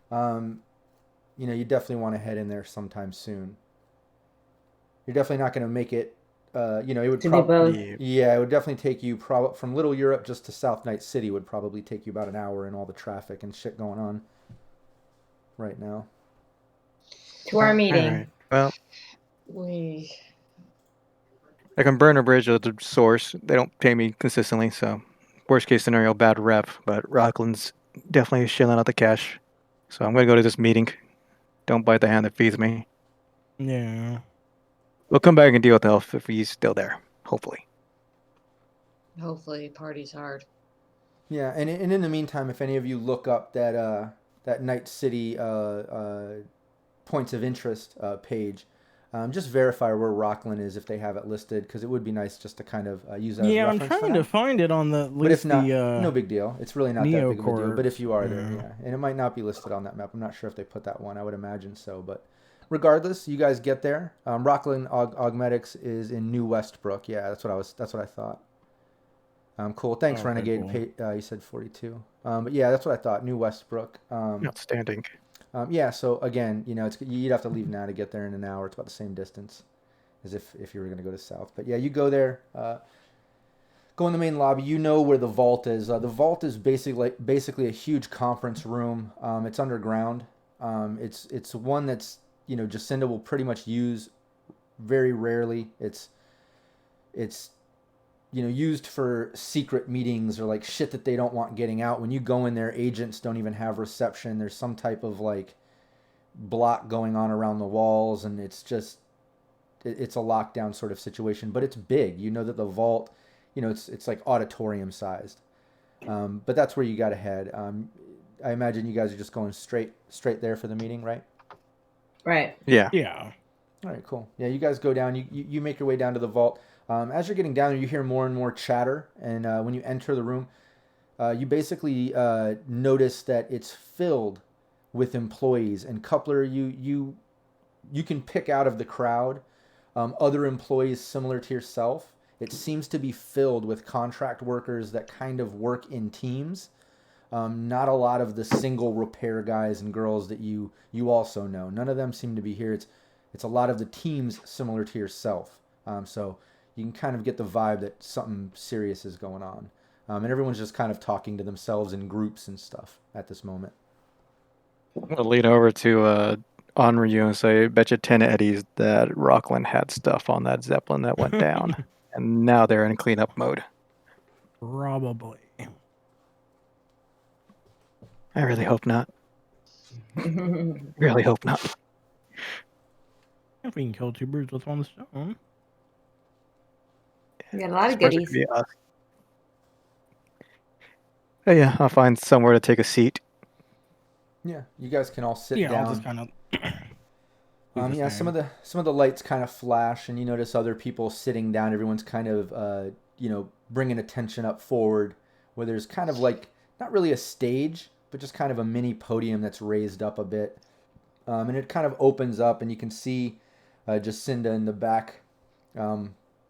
you definitely want to head in there sometime soon. You're definitely not going to make it. It would To do both. Yeah, it would definitely take you from Little Europe just to South Night City would probably take you about an hour in all the traffic and shit going on right now. To our meeting. All right. Well, We I can burn a bridge at the source. They don't pay me consistently, so worst case scenario, bad rep. But Rockland's definitely shilling out the cash. So I'm gonna go to this meeting. Don't bite the hand that feeds me. Yeah. We'll come back and deal with Elf if he's still there. Hopefully. hopefully party's hard. Yeah, and in the meantime, if any of you look up that Night City points of interest page, just verify where Rockland is if they have it listed, because it would be nice just to kind of use that Yeah, as I'm reference for trying now. to find it on the But if not, no the big deal. It's really not that big of a deal. Neocorp, But if you are there, yeah. yeah. And it might not be listed on that map. I'm not sure if they put that one. I would imagine so. But regardless, you guys get there. Rockland Augmetics is in New Westbrook. Yeah, that's what I thought. Cool. Thanks, Okay, Renegade. cool. You said 42. But yeah, that's what I thought. New Westbrook. Outstanding. Yeah. So again, you'd have to leave now to get there in an hour. It's about the same distance as if you were going to go to south. But yeah, you go there. Go in the main lobby. You know where the vault is. The vault is basically a huge conference room. It's underground. It's one that's Jacinda will pretty much use very rarely. It's used for secret meetings or like shit that they don't want getting out. When you go in there, agents don't even have reception. There's some type of like block going on around the walls, and it's a lockdown sort of situation. But it's big. You know that the vault, it's like auditorium sized. But that's where you got to head. I imagine you guys are just going straight there for the meeting, right? Right. Yeah. Yeah. All right, cool. Yeah, you guys go down. You make your way down to the vault. As you're getting down there, you hear more and more chatter. And when you enter the room, you basically notice that it's filled with employees. And Coupler, you can pick out of the crowd other employees similar to yourself. It seems to be filled with contract workers that kind of work in teams. Not a lot of the single repair guys and girls that you also know. None of them seem to be here. It's a lot of the teams similar to yourself. So you can kind of get the vibe that something serious is going on. And everyone's just kind of talking to themselves in groups and stuff at this moment. I'm gonna lean over to Onryu and say, "Bet you 10 eddies that Rockland had stuff on that Zeppelin that went down, and now they're in cleanup mode." Probably. I really hope not. Really hope not. If we can kill two birds with one stone. We got a lot of It's supposed to goodies. be us. Oh yeah, I'll find somewhere to take a seat. Yeah, you guys can all sit Yeah, down. I'll just kind of. Yeah, some of the lights kind of flash, and you notice other people sitting down. Everyone's kind of bringing attention up forward, where there's kind of like not really a stage, but just kind of a mini podium that's raised up a bit, and it kind of opens up, and you can see Jacinda in the back,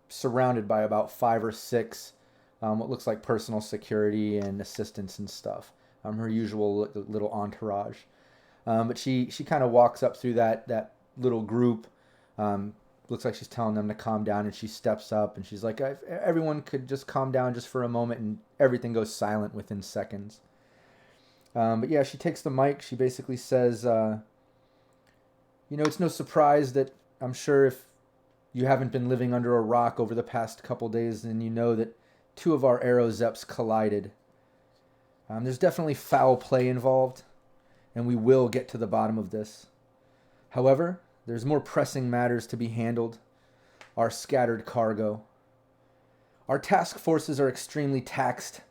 surrounded by about 5 or 6 what looks like personal security and assistants and stuff. Her usual little entourage. But she kind of walks up through that little group. Looks like she's telling them to calm down, and she steps up and she's like, "If everyone could just calm down just for a moment," and everything goes silent within seconds. But yeah, she takes the mic. She basically says, it's no surprise that I'm sure if you haven't been living under a rock over the past couple days, then you know that 2 of our Aerozeps collided. There's definitely foul play involved, and we will get to the bottom of this. However, there's more pressing matters to be handled. Our scattered cargo. Our task forces are extremely taxed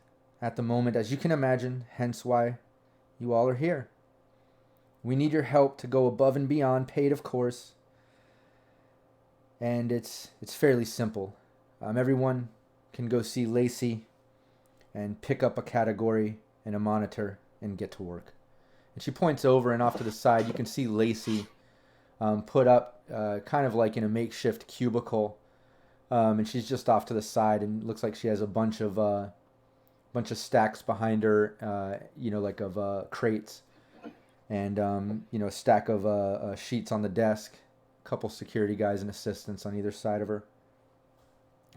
at the moment, as you can imagine, hence why you all are here. We need your help to go above and beyond, paid of course. And it's fairly simple. Everyone can go see Lacey and pick up a category and a monitor and get to work. And she points over, and off to the side you can see Lacey put up kind of like in a makeshift cubicle, and she's just off to the side, and looks like she has a bunch of stacks behind her, like of crates, and a stack of sheets on the desk, a couple security guys and assistants on either side of her.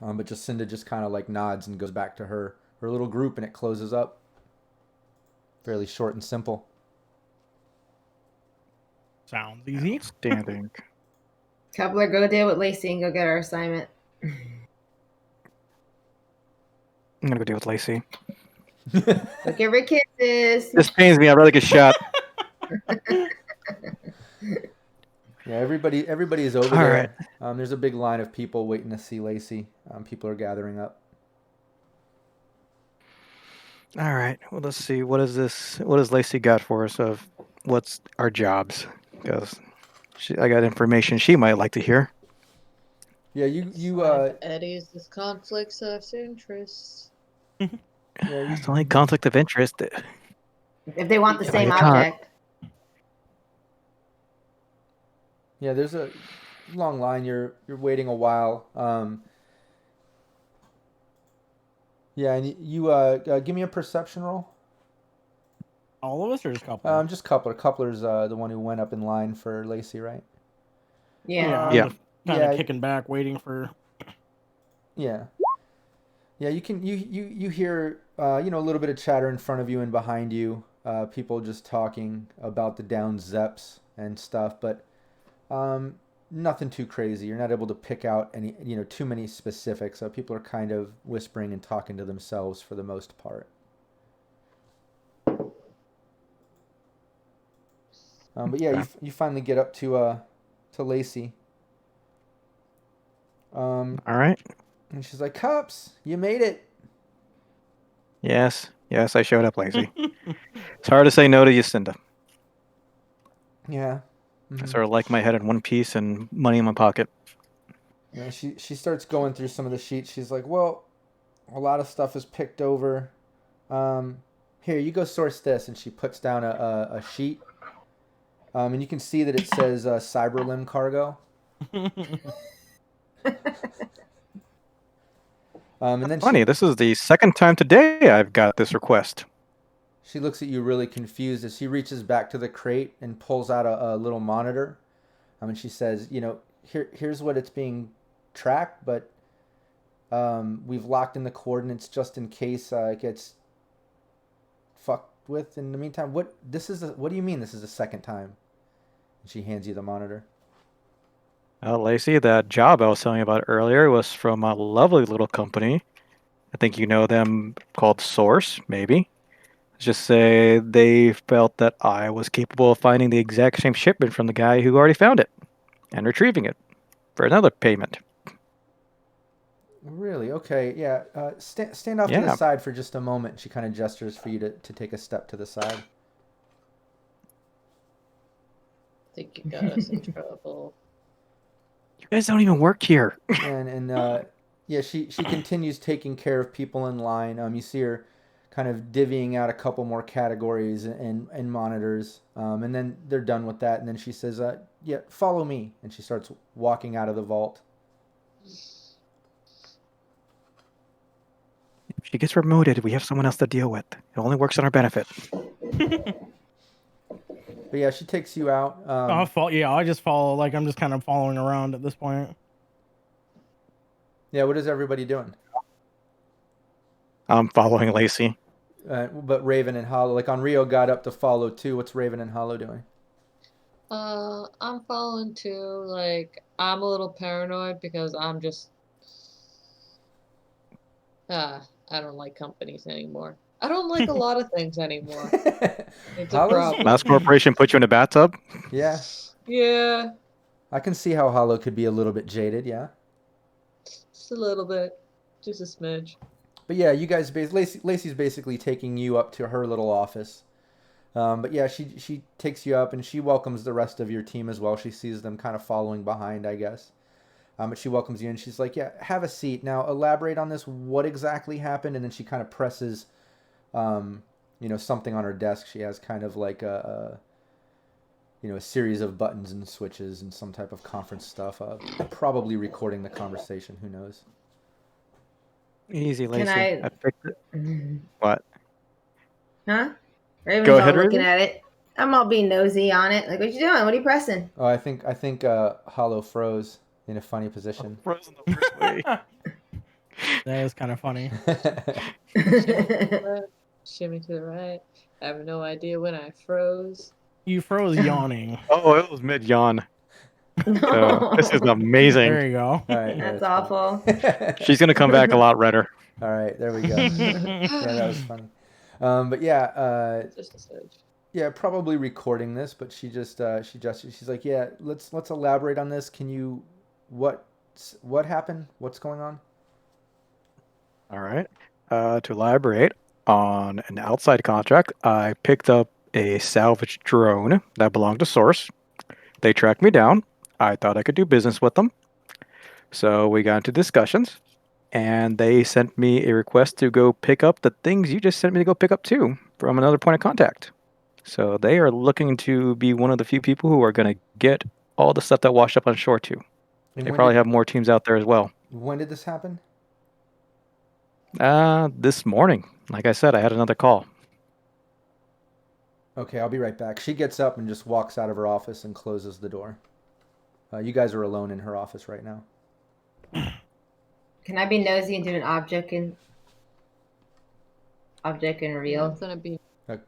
But Jacinda just kind of like nods and goes back to her little group, and it closes up. Fairly short and simple. Sounds easy. Standing. Coupler, go deal with Lacey and go get our assignment. I'm gonna go deal with Lacey. Look at her kisses. This pains me. I'd rather get shot. Yeah, everybody is over All there. There's a big line of people waiting to see Lacey. People are gathering up. All right. Well, let's see. What is this? What has Lacey got for us? Of what's our jobs? Because I got information she might like to hear. Yeah, you Eddie's this conflicts of interest. yeah, It's only conflict of interest. If they want the same you can't. object. yeah, there's a long line. You're waiting a while. Yeah, and you give me a perception roll. All of us, or just a couple? Just Coupler. Coupler's the one who went up in line for Lacey, right? Yeah. Yeah. Kind Yeah. of kicking back, waiting for. Yeah. Yeah, you hear a little bit of chatter in front of you and behind you. People just talking about the down Zeps and stuff, but nothing too crazy. You're not able to pick out any, too many specifics. So people are kind of whispering and talking to themselves for the most part. But yeah, Okay. you finally get up to Lacey. All right. And she's like, "Cops, you made it." Yes, I showed up, Lacey. It's hard to say no to you, Cinda. Yeah. I sort of like my head in one piece and money in my pocket. Yeah, she starts going through some of the sheets. She's like, "Well, a lot of stuff is picked over. Here, you go source this." And she puts down a sheet. And you can see that it says Cyberlim Cargo. And then Funny, this is the second time today I've got this request. she looks at you really confused as she reaches back to the crate and pulls out a little monitor. And she says, here's what it's being tracked, but we've locked in the coordinates just in case it gets fucked with. In the meantime, what do you mean this is the second time? And she hands you the monitor. Lacey, that job I was telling you about earlier was from a lovely little company. I think you know them, called Source, maybe. Just say they felt that I was capable of finding the exact same shipment from the guy who already found it and retrieving it for another payment. Really? Okay. Yeah. Stand off to the Yeah. side for just a moment. She kind of gestures for you to take a step to the side. I think you got us in trouble. You guys don't even work here. And yeah, she continues taking care of people in line. You see her kind of divvying out a couple more categories and monitors. And then they're done with that. And then she says, "Yeah, follow me." And she starts walking out of the vault. If she gets promoted, we have someone else to deal with. It only works on our benefit. But yeah, she takes you out. I just follow. Like, I'm just kind of following around at this point. Yeah, what is everybody doing? I'm following Lacey. But Raven and Hollow, like Rio got up to follow too. What's Raven and Hollow doing? I'm following too. Like, I'm a little paranoid because I'm just I don't like companies anymore. I don't like a lot of things anymore. It's a Hollow's- problem. Last corporation put you in a bathtub? Yeah, Yeah, I can see how Hollow could be a little bit jaded. Yeah, just a little bit, just a smidge. but yeah, you guys, Lacey's basically taking you up to her little office. But yeah, she takes you up and she welcomes the rest of your team as well. She sees them kind of following behind, I guess. But she welcomes you and she's like, "Yeah, have a seat. Now elaborate on this. What exactly happened?" And then she kind of presses, something on her desk. She has kind of like a series of buttons and switches and some type of conference stuff. Probably recording the conversation. Who knows? Easy, Lacey. I- picked it. What? Huh? Raven's Go all ahead, looking Raven. at it. I'm all being nosy on it. Like, what you doing? What are you pressing? Oh, I think Hollow froze in a funny position. Frozen the worst way. That is kind of funny. Shimmy to the right. I have no idea when I froze. You froze yawning. Oh, it was mid yawn. No. This is amazing. There you go. All right, That's funny. awful. She's gonna come back a lot redder. All right, there we go. Yeah, that was funny. But yeah, Just a smidge. yeah, probably recording this, but she just she's like, "Yeah, let's elaborate on this. Can you what happened? What's going on?" All right. To elaborate on an outside contract, I picked up a salvaged drone that belonged to Source. They tracked me down. I thought I could do business with them. So we got into discussions, and they sent me a request to go pick up the things you just sent me to go pick up too from another point of contact. So they are looking to be one of the few people who are going to get all the stuff that washed up on shore too. And They when probably did, have more teams out there as well. when did this happen? This morning, like I said, I had another call. Okay, I'll be right back. She gets up and just walks out of her office and closes the door. You guys are alone in her office right now. Can I be nosy and do an object and reveal? It's gonna be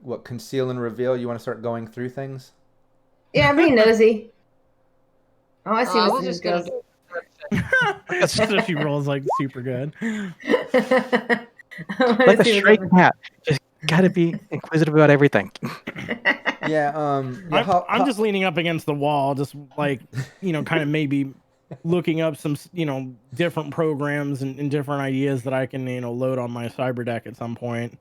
What, conceal and reveal? You want to start going through things? Yeah, I'm being nosy. I want to see I what was this just gonna goes. do. So she rolls like super good. I want Like to a see stray what cat. Just gotta be inquisitive about everything. Yeah. I'm just leaning up against the wall, just like, kind of maybe looking up some, different programs and different ideas that I can, load on my cyber deck at some point.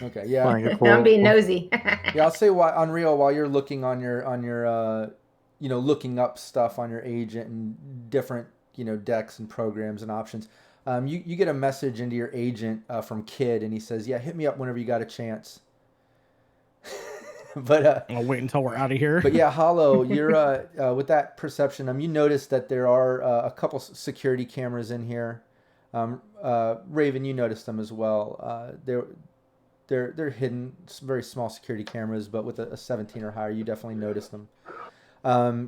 Okay. Yeah. Fine, you're I'm being cool. nosy. Yeah. I'll say why Unreal while you're looking on your looking up stuff on your agent and different decks and programs and options. You get a message into your agent from Kid, and he says, "Yeah, hit me up whenever you got a chance." But I'll wait until we're out of here. But yeah, Hollow, you're with that perception. You notice that there are a couple security cameras in here. Raven, you noticed them as well. They're hidden, very small security cameras, but with a 17 or higher, you definitely noticed them.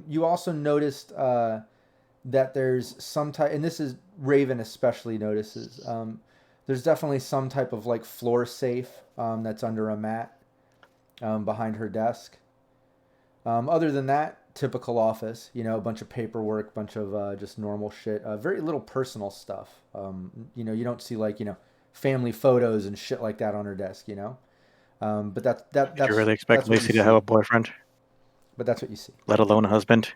You also noticed that there's some type, and this is Raven especially notices. There's definitely some type of like floor safe that's under a mat behind her desk. Other than that, typical office, a bunch of paperwork, bunch of just normal shit. Very little personal stuff. You don't see like, family photos and shit like that on her desk, But that's Did you really expect that's what you Lacey to see. have a boyfriend, But that's what you see. let alone a husband?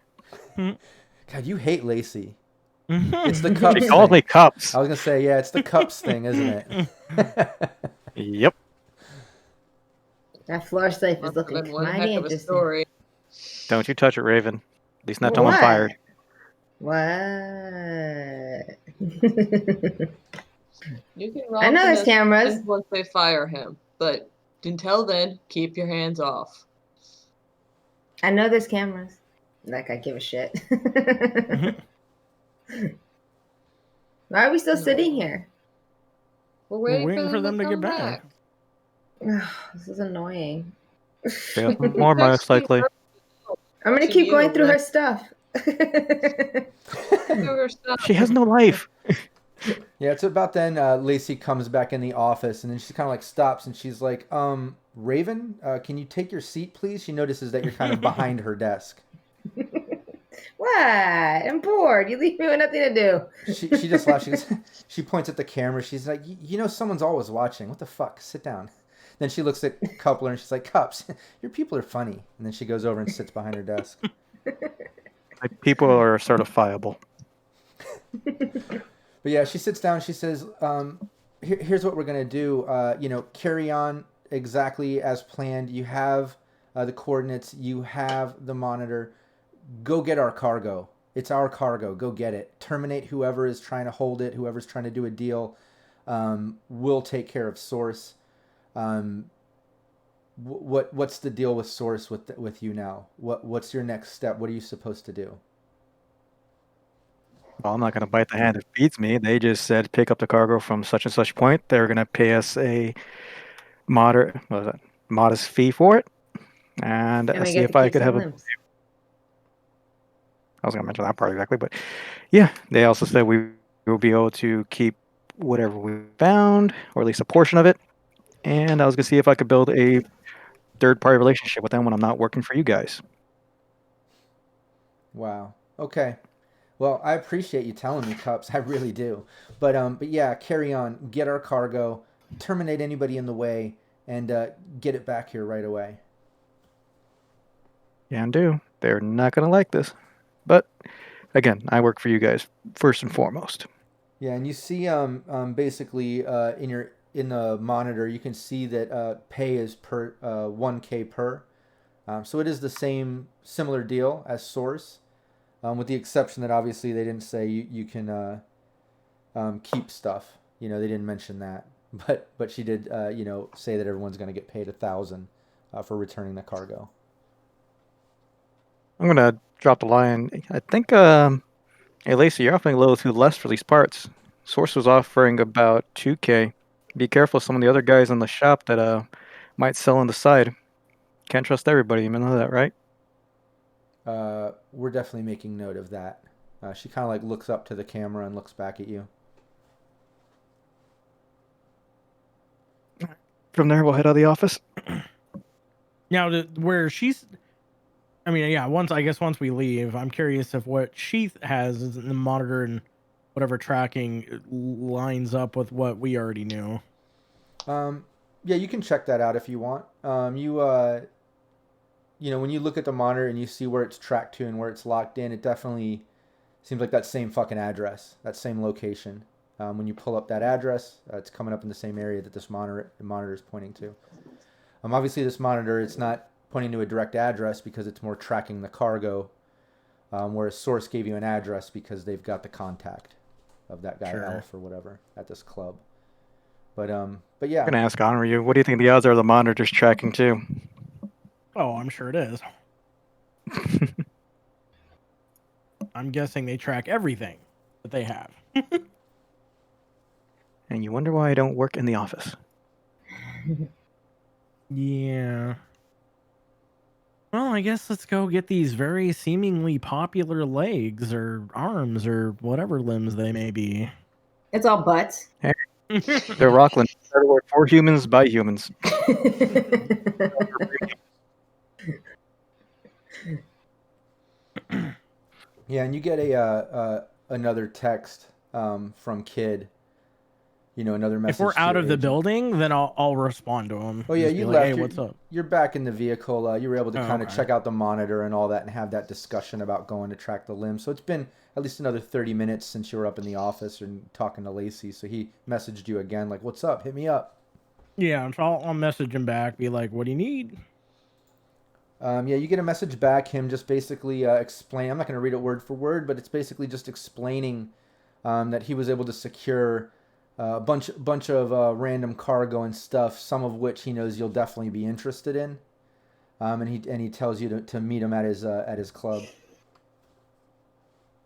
God, you hate Lacey. It's the cups She thing. calls me Cups. I was gonna say, yeah, it's the cups thing, isn't it? Yep. That floor safe is Must have looking been one mighty heck of a interesting. story. Don't you touch it, Raven. At least not till I'm What? fired. What? You can I know there's Robin cameras. us once they fire him, but until then, keep your hands off. I know there's cameras. Like I give a shit. Why are we still sitting here? We're We're waiting, waiting for them to get come back. This is annoying. They have more, most likely. I'm gonna keep going through her stuff. She has no life. Yeah, it's about then Lacey comes back in the office, and then she kind of like stops, and she's like, Raven, can you take your seat, please? She notices that you're kind of behind her desk. What? I'm bored. You leave me with nothing to do. She just laughs. She points at the camera. She's like, someone's always watching. What the fuck? Sit down. Then she looks at Coupler, and she's like, Cups, your people are funny. And then she goes over and sits behind her desk. Like, people are certifiable. But yeah, she sits down. She says, here's what we're going to do. Carry on exactly as planned. You have the coordinates. You have the monitor. Go get our cargo. It's our cargo. Go get it. Terminate whoever is trying to hold it, whoever's trying to do a deal. We'll take care of Source. What's the deal with Source with you now? What's your next step? What are you supposed to do? Well, I'm not going to bite the hand that feeds me. They just said pick up the cargo from such and such point. They're going to pay us a modest fee for it, and And we see get if to I keep could some have a. limbs. I was going to mention that part exactly, but yeah, they also said we will be able to keep whatever we found, or at least a portion of it. And I was going to see if I could build a third-party relationship with them when I'm not working for you guys. Wow. Okay. Well, I appreciate you telling me, Cups. I really do. But yeah, carry on. Get our cargo. Terminate anybody in the way, and get it back here right away. Can do. They're not going to like this. But again, I work for you guys first and foremost. Yeah, and you see, basically, in the monitor, you can see that pay is per 1K per. So it is the similar deal as Source, with the exception that obviously they didn't say you can keep stuff. They didn't mention that, but she did say that everyone's going to get paid 1,000 for returning the cargo. I'm going to drop the line. I think, hey, Lacey, you're offering a little too less for these parts. Source was offering about 2K. Be careful, some of the other guys in the shop that might sell on the side. Can't trust everybody, you know that, right? We're definitely making note of that. She kind of like looks up to the camera and looks back at you. From there, we'll head out of the office. Now, where she's, I mean, yeah. Once we leave, I'm curious if what Sheath has is in the monitor and whatever tracking lines up with what we already knew. Yeah, you can check that out if you want. You know, when you look at the monitor and you see where it's tracked to and where it's locked in, it definitely seems like that same fucking address, that same location. When you pull up that address, it's coming up in the same area that this monitor is pointing to. Obviously, this monitor, it's not pointing to a direct address because it's more tracking the cargo, whereas Source gave you an address because they've got the contact of that guy, Sure. Elf or whatever, at this club. But yeah. I'm gonna ask Honor you. What do you think the odds are the monitor's tracking too? Oh, I'm sure it is. I'm guessing they track everything that they have. And you wonder why I don't work in the office. Yeah. Well, I guess let's go get these very seemingly popular legs or arms or whatever limbs they may be. It's all butts. They're Rockland. For humans by humans. Yeah, and you get another text from Kid. You know, another message. If we're to out your of the agent. building, then I'll respond to him. Oh yeah, Just be you like, left. Hey, You're- what's up? You're back in the vehicle. You were able to Oh, kind of okay. check out the monitor and all that, and have that discussion about going to track the limb. So it's been at least another 30 minutes since you were up in the office and talking to Lacey. So he messaged you again, like, "What's up? Hit me up." Yeah, so I'll message him back, be like, what do you need? Yeah, you get a message back. Him just basically explain. I'm not going to read it word for word, but it's basically just explaining that he was able to secure a bunch of random cargo and stuff, some of which he knows you'll definitely be interested in. And he tells you to meet him at his club.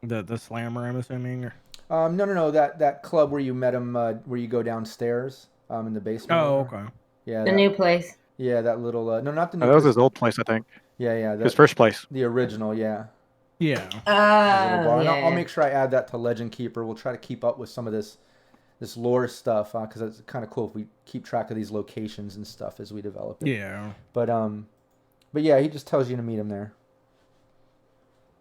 The slammer, I'm assuming. No, that club where you met him, where you go downstairs in the basement. Oh, over. okay. Yeah, The new place. Yeah, that little. No, not the new. Oh, that was place. his old place, I think. Yeah. His first place. The original, yeah. Yeah. The little bar. And Yeah. I'll make sure I add that to Legend Keeper. We'll try to keep up with some of this lore stuff because it's kind of cool if we keep track of these locations and stuff as we develop it. Yeah. But yeah, he just tells you to meet him there.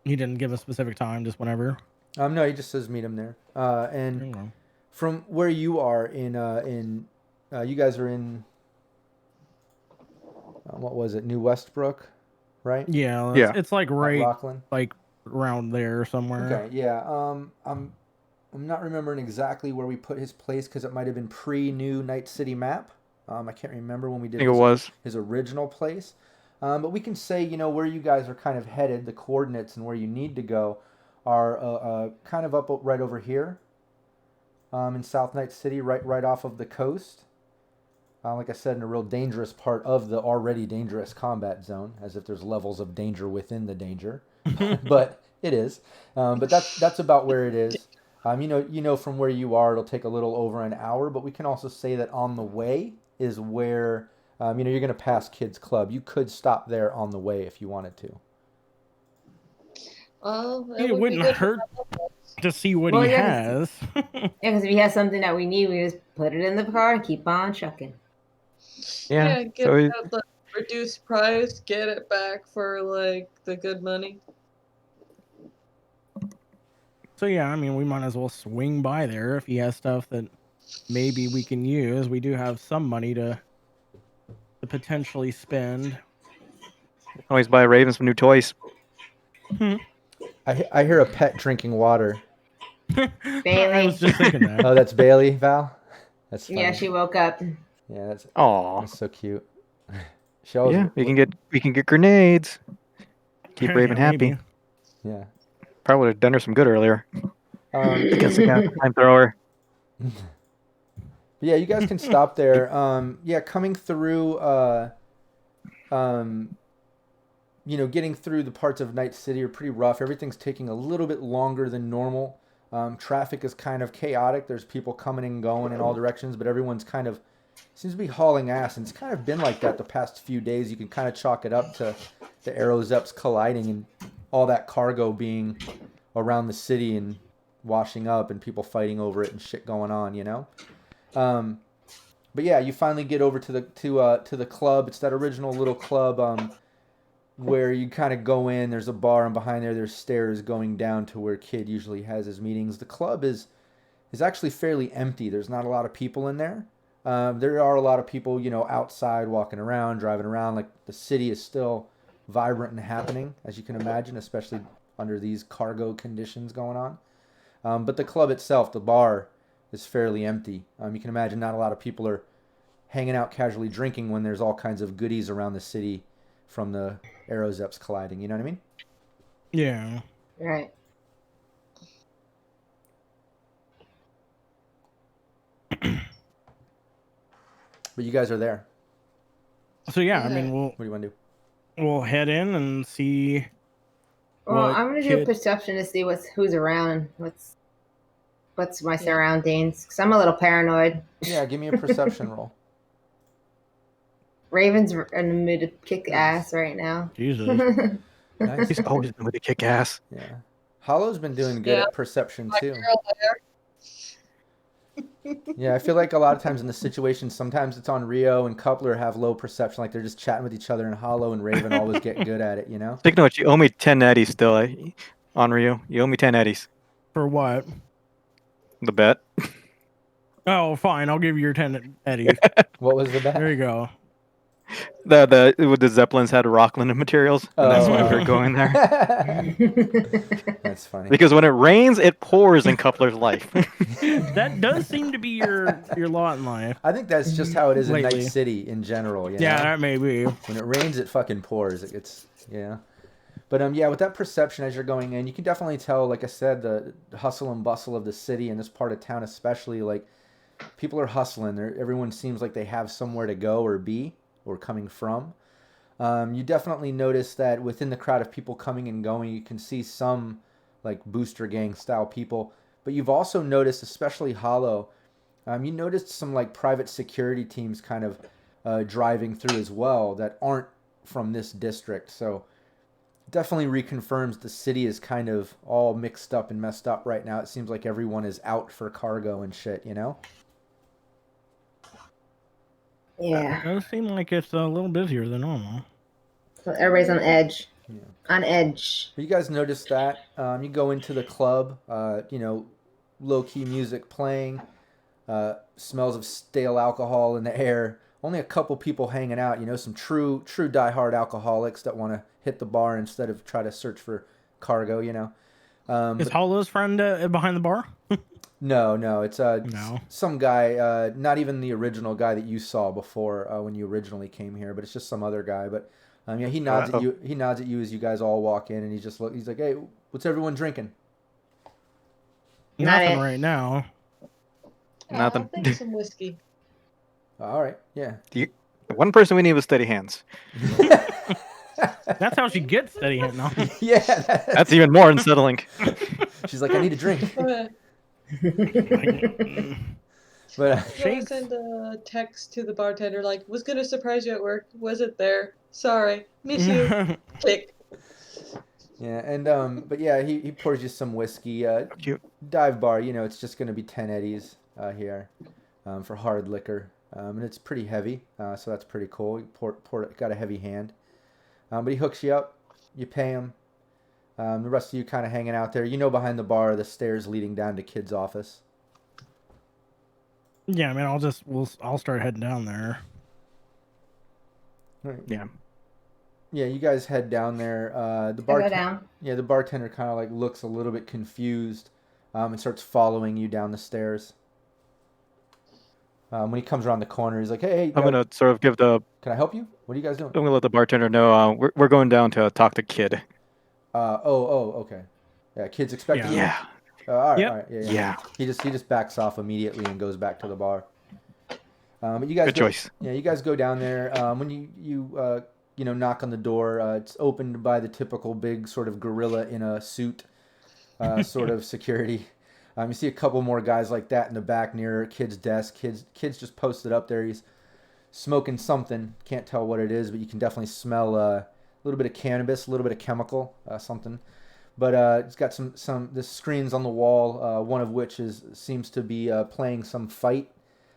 He didn't give a specific time, just whenever. No, he just says meet him there. And Okay. from where you are in you guys are in what was it, New Westbrook, right? Yeah, Yeah. it's like right, Rockland. like around there somewhere. Okay, yeah. I'm not remembering exactly where we put his place because it might have been pre-new Night City map. I can't remember when we I did think it was. his original place. But we can say, you know, where you guys are kind of headed, the coordinates and where you need to go are kind of up right over here in South Night City, right off of the coast. Like I said, in a real dangerous part of the already dangerous combat zone, as if there's levels of danger within the danger. But it is. But that's about where it is. You know from where you are, it'll take a little over an hour, but we can also say that on the way is where you're going to pass Kids Club. You could stop there on the way if you wanted to. Well, It would be wouldn't good to hurt to see what Well, he yeah, has. Yeah, because if he has something that we need, we just put it in the car and keep on trucking. Yeah. get So it at the reduced price, get it back for like the good money. So yeah, I mean, we might as well swing by there if he has stuff that maybe we can use. We do have some money to potentially spend. always buy Raven some new toys. I hear a pet drinking water. I Bailey. was just thinking that. Oh, that's Bailey, Val? That's funny. Yeah, she woke up. Yeah, that's Aw. so cute. She always, Yeah, we can get grenades. Keep Raven Yeah, happy. maybe. Yeah. Probably would have done her some good earlier. Guess I got a flamethrower. Yeah, you guys can stop there. Coming through, getting through the parts of Night City are pretty rough. Everything's taking a little bit longer than normal. Traffic is kind of chaotic. There's people coming and going in all directions, but everyone's kind of seems to be hauling ass, and it's kind of been like that the past few days. You can kind of chalk it up to the Aerozeps colliding and all that cargo being around the city and washing up and people fighting over it and shit going on, you know? But yeah, you finally get over to the club. It's that original little club where you kind of go in. There's a bar, and behind there's stairs going down to where Kid usually has his meetings. The club is actually fairly empty. There's not a lot of people in there. There are a lot of people, outside walking around, driving around. Like the city is still vibrant and happening, as you can imagine, especially under these cargo conditions going on. But the club itself, the bar, is fairly empty. You can imagine not a lot of people are hanging out casually drinking when there's all kinds of goodies around the city from the Aerozeps colliding. You know what I mean? Yeah. Right. But you guys are there. So yeah, I mean, What do you want to do? we'll head in and see. Well, what I'm gonna do a Kid- perception to see who's around. What's my surroundings? Because I'm a little paranoid. Yeah, give me a perception roll. Raven's in the mood to kick ass right now. Jesus. Nice. He's always been with the kick ass. Yeah. Hollow's been doing good Yeah. at perception My too. girl there. Yeah, I feel like a lot of times in the situation, sometimes it's on Rio and Coupler have low perception, like they're just chatting with each other, and Hollow and Raven always get good at it, you know? Take note, you owe me 10 eddies still, on Rio. You owe me 10 eddies. For what? The bet. Oh, fine. I'll give you your 10 Eddie. What was the bet? There you go. The Zeppelins had Rockland materials, and that's why we were Oh. going there. That's funny. Because when it rains, it pours in Coupler's life. That does seem to be your lot in life. I think that's just how it is in Lately. Night City in general, you Yeah, know? that may be. When it rains, it fucking pours. It gets, yeah. But yeah, with that perception as you're going in, you can definitely tell, like I said, the hustle and bustle of the city in this part of town, especially, like, people are hustling. Everyone seems like they have somewhere to go or be or coming from. You definitely notice that within the crowd of people coming and going, you can see some, like, booster gang style people. But you've also noticed, especially Hollow, you noticed some, like, private security teams kind of driving through as well that aren't from this district. So definitely reconfirms the city is kind of all mixed up and messed up right now. It seems like everyone is out for cargo and shit, you know? Yeah. It does seem like it's a little busier than normal. So everybody's on edge. Yeah. On edge. You guys notice that. You go into the club, low-key music playing, smells of stale alcohol in the air. Only a couple people hanging out, some true diehard alcoholics that want to hit the bar instead of try to search for cargo, Is Hollow's friend behind the bar? No, it's No. some guy, not even the original guy that you saw before when you originally came here, but it's just some other guy. But yeah, he nods at you. He nods at you as you guys all walk in, and he's like, "Hey, what's everyone drinking?" Not Nothing it. right now. Nothing. I'll think some whiskey. All right, yeah. One person we need with steady hands. That's how she gets steady hand now. Yeah, That's even more unsettling. she's like, "I need a drink," but I send a text to the bartender like, was gonna surprise you at work. Wasn't there. Sorry. Miss you. Click. yeah, and but yeah, he pours you some whiskey. Cute. Dive bar, it's just gonna be 10 eddies here for hard liquor, and it's pretty heavy, so that's pretty cool. You got a heavy hand, but he hooks you up. You pay him. The rest of you kind of hanging out there. Behind the bar, the stairs leading down to Kid's office. Yeah, I mean, I'll start heading down there. All right. Yeah. Yeah, you guys head down there. The Go down. Yeah, the bartender kind of like looks a little bit confused, and starts following you down the stairs. When he comes around the corner, he's like, "Hey, I'm gonna sort of give the. can I help you? What are you guys doing?" I'm gonna let the bartender know we're going down to talk to Kid. Okay. Yeah, Kid's expecting you. Yeah. All right, Yep. all right. Yeah. Yeah. He just backs off immediately and goes back to the bar. But you guys Good choice. Yeah, you guys go down there. When you knock on the door, it's opened by the typical big sort of gorilla in a suit, sort of security. You see a couple more guys like that in the back near Kid's desk. Kid's just posted up there. He's smoking something. Can't tell what it is, but you can definitely smell a little bit of cannabis, a little bit of chemical, something. But it's got the screens on the wall, one of which seems to be playing some fight.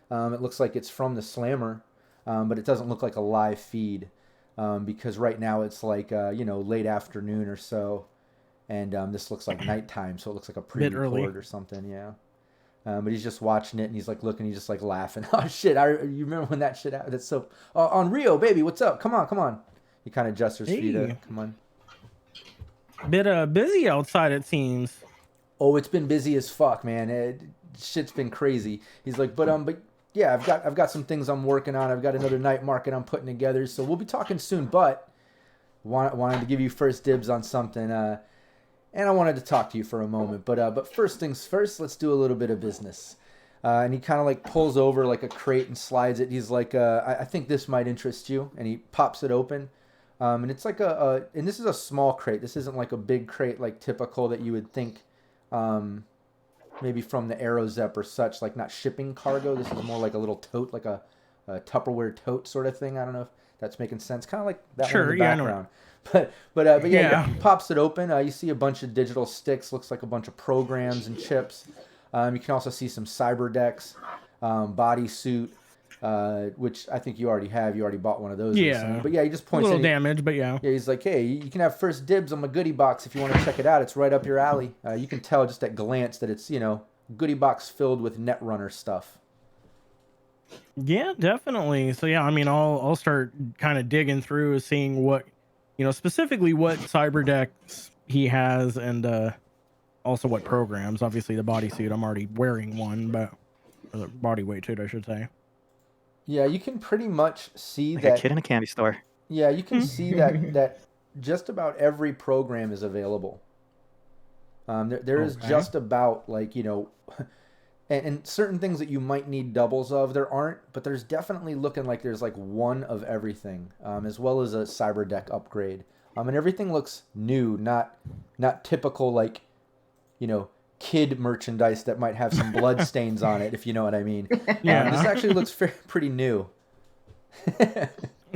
It looks like it's from the Slammer, but it doesn't look like a live feed. because right now it's like late afternoon or so, and this looks like nighttime, so it looks like a Bit early. pre-record or something. Yeah. But he's just watching it and he's like looking, he's just like laughing. Oh shit! You remember when that shit happened? That's so. On Rio, baby, what's up? Come on. He kind of gestures for you to Hey. come on. Bit busy outside, it seems. Oh, it's been busy as fuck, man. Shit's been crazy. He's like, but yeah, I've got some things I'm working on. I've got another night market I'm putting together, so we'll be talking soon. But wanted to give you first dibs on something, and I wanted to talk to you for a moment. But first things first, let's do a little bit of business. And he kind of like pulls over like a crate and slides it. He's like, I think this might interest you, and he pops it open. And it's like and this is a small crate. This isn't like a big crate like typical that you would think. Maybe from the Aerozeps or such, like not shipping cargo. This is more like a little tote, like a Tupperware tote sort of thing. I don't know if that's making sense. Kind of like that one in the background. But yeah, he pops it open. You see a bunch of digital sticks. Looks like a bunch of programs and chips. You can also see some cyber decks, bodysuit, which I think you already have. You already bought one of those. Yeah. Recently. But yeah, he just A points. little damage, but yeah. Yeah, he's like, hey, you can have first dibs on my goodie box if you want to check it out. It's right up your alley. You can tell just at glance that it's, goodie box filled with Netrunner stuff. Yeah, definitely. So yeah, I mean, I'll start kind of digging through, seeing what, specifically what cyber decks he has, and also what programs. Obviously, the bodysuit, I'm already wearing one, but or the body weight suit, I should say. Yeah, you can pretty much see Like that. a kid in a candy store. Yeah, you can see that just about every program is available. There is just about like, and certain things that you might need doubles of, there aren't, but there's definitely looking like there's like one of everything, as well as a cyber deck upgrade. And everything looks new, not typical like, kid merchandise that might have some blood stains on it, if you know what I mean. Yeah. This actually looks pretty new.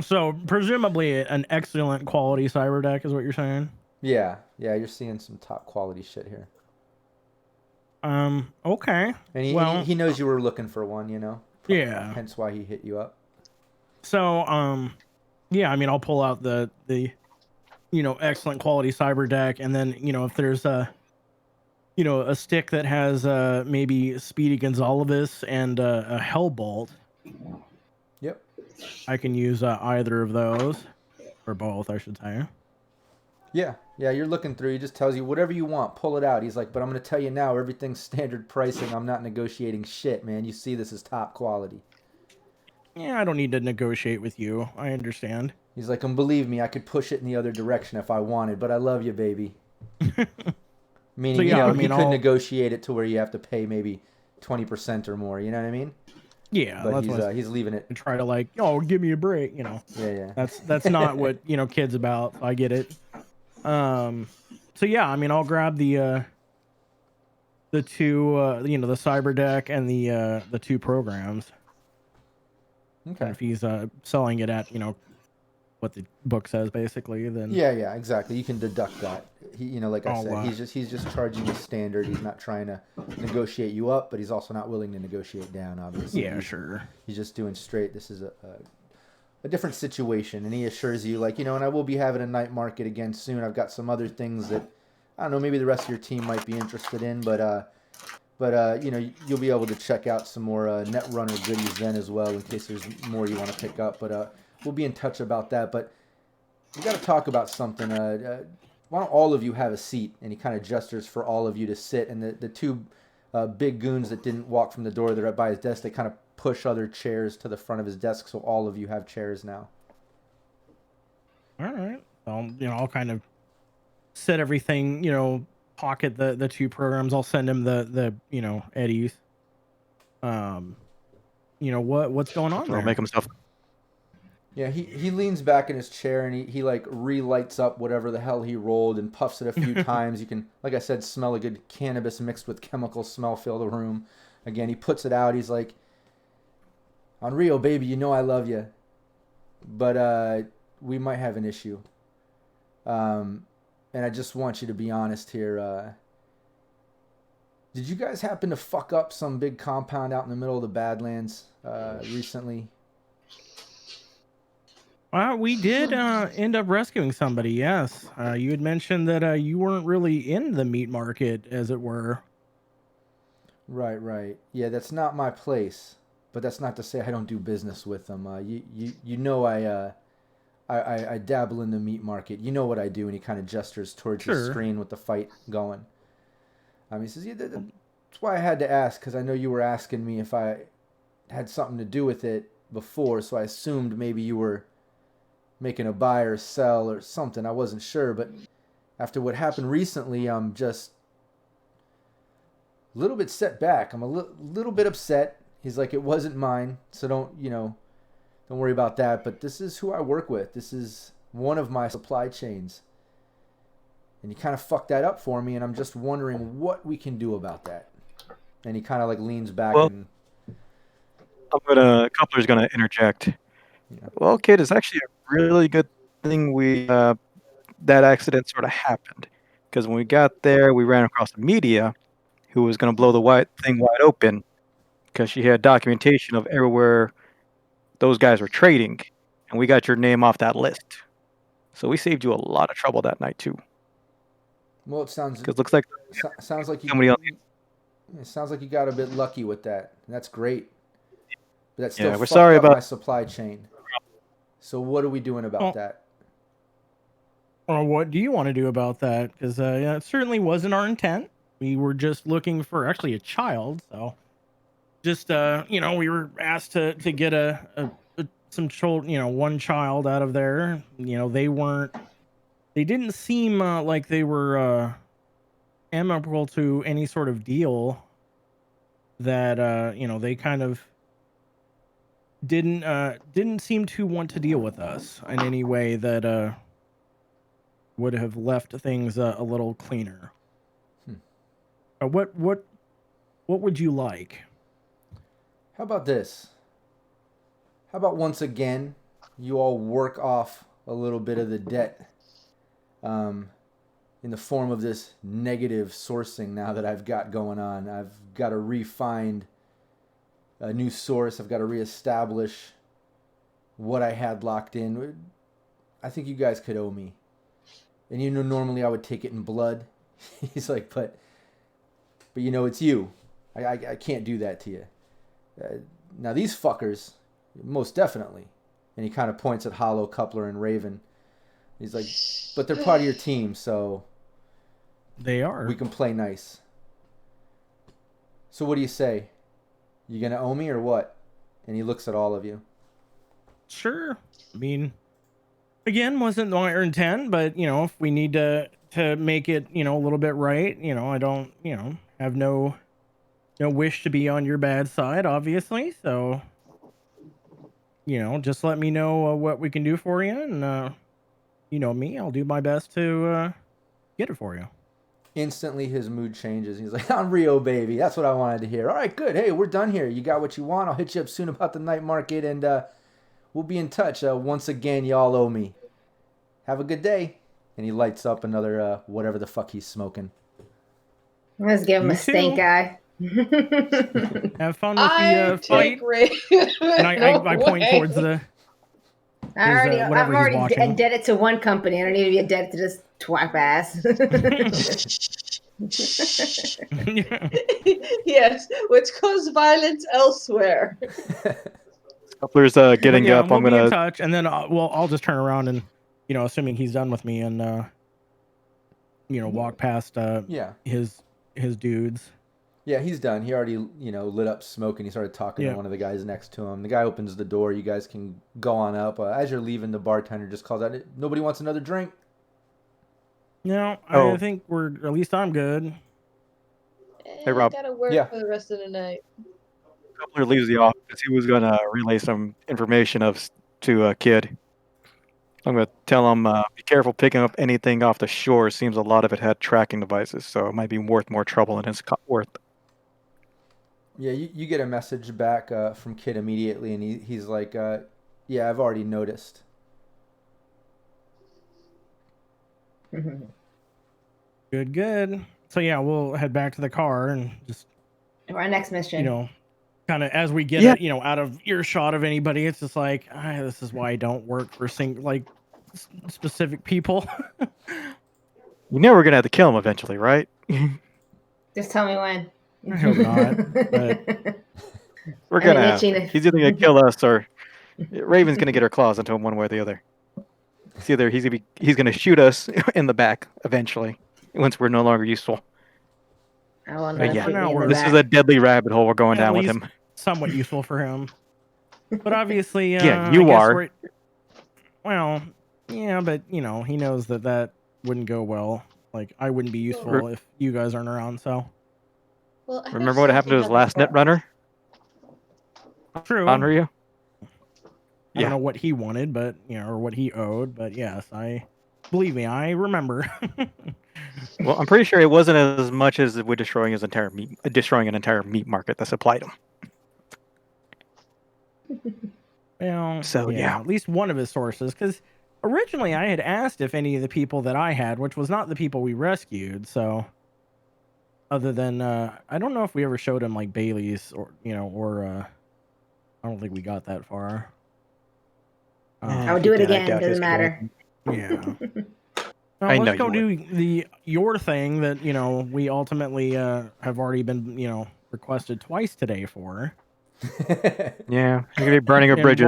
So presumably an excellent quality cyber deck is what you're saying. Yeah, you're seeing some top quality shit here. Okay. And he knows you were looking for one, Yeah. Hence why he hit you up. So, yeah, I mean, I'll pull out the excellent quality cyber deck, and then, if there's a stick that has maybe Speedy Gonzalez and a Hellbolt. Yep. I can use either of those, or both, I should say. Yeah, you're looking through. He just tells you whatever you want, pull it out. He's like, but I'm going to tell you now, everything's standard pricing. I'm not negotiating shit, man. You see this is top quality. Yeah, I don't need to negotiate with you. I understand. He's like, and believe me, I could push it in the other direction if I wanted, but I love you, baby. Meaning, So, yeah, I mean, you could negotiate it to where you have to pay maybe 20% or more. You know what I mean? Yeah, But that's he's leaving it. and try to like, give me a break, Yeah. That's not what kids about. I get it. So yeah, I mean, I'll grab the two the cyber deck and the two programs. Okay. And if he's selling it at what the book says, basically, then Yeah, exactly. You can deduct that. He, like I said, wow. he's just charging the standard. He's not trying to negotiate you up, but he's also not willing to negotiate down. Obviously. yeah, sure. He's just doing straight. This is a different situation, and he assures you, like, and I will be having a night market again soon. I've got some other things that I don't know, maybe the rest of your team might be interested in, but you'll be able to check out some more Netrunner goodies then as well, in case there's more you want to pick up. But we'll be in touch about that. But we got to talk about something. Why don't all of you have a seat? And he kind of gestures for all of you to sit. And the two big goons that didn't walk from the door, they're by his desk, they kind of push other chairs to the front of his desk, so all of you have chairs now. All right. I'll kind of set everything, pocket the two programs. I'll send him the Eddie's. What's going on I'll there? make himself. Yeah, he leans back in his chair and he like relights up whatever the hell he rolled and puffs it a few times. You can, like I said, smell a good cannabis mixed with chemical smell fill the room. Again, he puts it out. He's like, on Rio, baby, I love you, but we might have an issue. And I just want you to be honest here. Did you guys happen to fuck up some big compound out in the middle of the Badlands recently? Well, we did end up rescuing somebody. Yes, you had mentioned that you weren't really in the meat market, as it were. Right. Yeah, that's not my place, but that's not to say I don't do business with them. You know I dabble in the meat market. You know what I do, and he kind of gestures towards the Sure. screen with the fight going. He says, yeah, that's why I had to ask, because I know you were asking me if I had something to do with it before, so I assumed maybe you were making a buy or sell or something. I wasn't sure, but after what happened recently, I'm just a little bit set back. I'm a little bit upset. He's like, it wasn't mine, so don't worry about that. But this is who I work with. This is one of my supply chains. And you kind of fucked that up for me, and I'm just wondering what we can do about that. And he kind of like leans back Well, and Coupler's gonna interject. Yeah. Well, kid, it's actually a really good thing that accident sort of happened, because when we got there, we ran across the media who was gonna blow the thing wide open because she had documentation of everywhere those guys were trading, and we got your name off that list. So we saved you a lot of trouble that night too, well, it sounds because looks like sounds like somebody else. it sounds like you got a bit lucky with that. And that's great. But that still Yeah, we're fucked sorry up about. my supply chain. So what are we doing about Well, that? Well, what do you want to do about that? Because yeah, it certainly wasn't our intent. We were just looking for actually a child. So just we were asked to get some children, one child out of there. They didn't seem like they were amenable to any sort of deal that they kind of didn't seem to want to deal with us in any way that would have left things a little cleaner. What would you like? How about this? How about once again, you all work off a little bit of the debt in the form of this negative sourcing now that I've got going on. I've got to re-find a new source. I've got to reestablish what I had locked in. I think you guys could owe me. And normally I would take it in blood. He's like, but it's you. I can't do that to you. Now these fuckers, most definitely. And he kind of points at Hollow, Coupler, and Raven. He's like, but they're part of your team, so They are. we can play nice. So what do you say? You gonna owe me or what? And he looks at all of you. Sure. I mean, again, wasn't our intent, but if we need to make it, a little bit right, I don't, have no wish to be on your bad side, obviously. So, just let me know what we can do for you, and you know me, I'll do my best to get it for you. Instantly his mood changes. He's like, I'm Rio, baby. That's what I wanted to hear. All right, good. Hey, we're done here. You got what you want. I'll hit you up soon about the night market, and we'll be in touch. Once again, y'all owe me. Have a good day. And he lights up another whatever the fuck he's smoking. Let's give him You a stink too. eye. Have fun with I the take fight. Raven And I point away. towards the I'm whatever he's already watching. indebted to one company. I don't need to be indebted to this twat ass. Yes, which caused violence elsewhere. Coupler's But getting yeah, up. we'll I'm be in gonna. touch, and then I'll just turn around and assuming he's done with me, and walk past Yeah. his dudes. Yeah, he's done. He already, lit up smoking. He started talking Yeah. to one of the guys next to him. The guy opens the door. You guys can go on up. As you're leaving, the bartender just calls out, nobody wants another drink? No, Oh. I think at least I'm good. Hey, Rob. Gotta work Yeah. for the rest of the night. Coupler leaves the office. He was gonna relay some information to a kid. I'm gonna tell him be careful picking up anything off the shore. Seems a lot of it had tracking devices, so it might be worth more trouble than it's worth. Yeah, you get a message back from Kid immediately, and he's like, yeah, I've already noticed. Good. So yeah, we'll head back to the car and just Our next mission. kind of as we get Yeah. it, out of earshot of anybody, it's just like, this is why I don't work for specific people. You know we're gonna have to kill him eventually, right? Just tell me when. I hope not, but We're I'm gonna have itching to. to- He's either gonna kill us or Raven's gonna get her claws into him one way or the other. It's either he's gonna shoot us in the back eventually once we're no longer useful. I will But not yeah, shoot me in the this back. is a deadly rabbit hole we're going at down with least him. somewhat useful for him. But obviously, Yeah, you I guess are. well, yeah, but he knows that wouldn't go well. Like, I wouldn't be useful if you guys aren't around. So Well, I know Remember what happened to his something last about Netrunner true. on Ryu? I don't know what he wanted, but or what he owed, but yes, believe me, I remember. Well, I'm pretty sure it wasn't as much as we're destroying an entire meat market that supplied him. Well, So, yeah. at least one of his sources, because originally I had asked if any of the people that I had, which was not the people we rescued, so other than I don't know if we ever showed him like Bailey's or I don't think we got that far. I would do it I again. doubt Doesn't his matter. Yeah. I know Let's go you do your thing that we ultimately have already been requested twice today for. Yeah, you're gonna be burning a And bridge.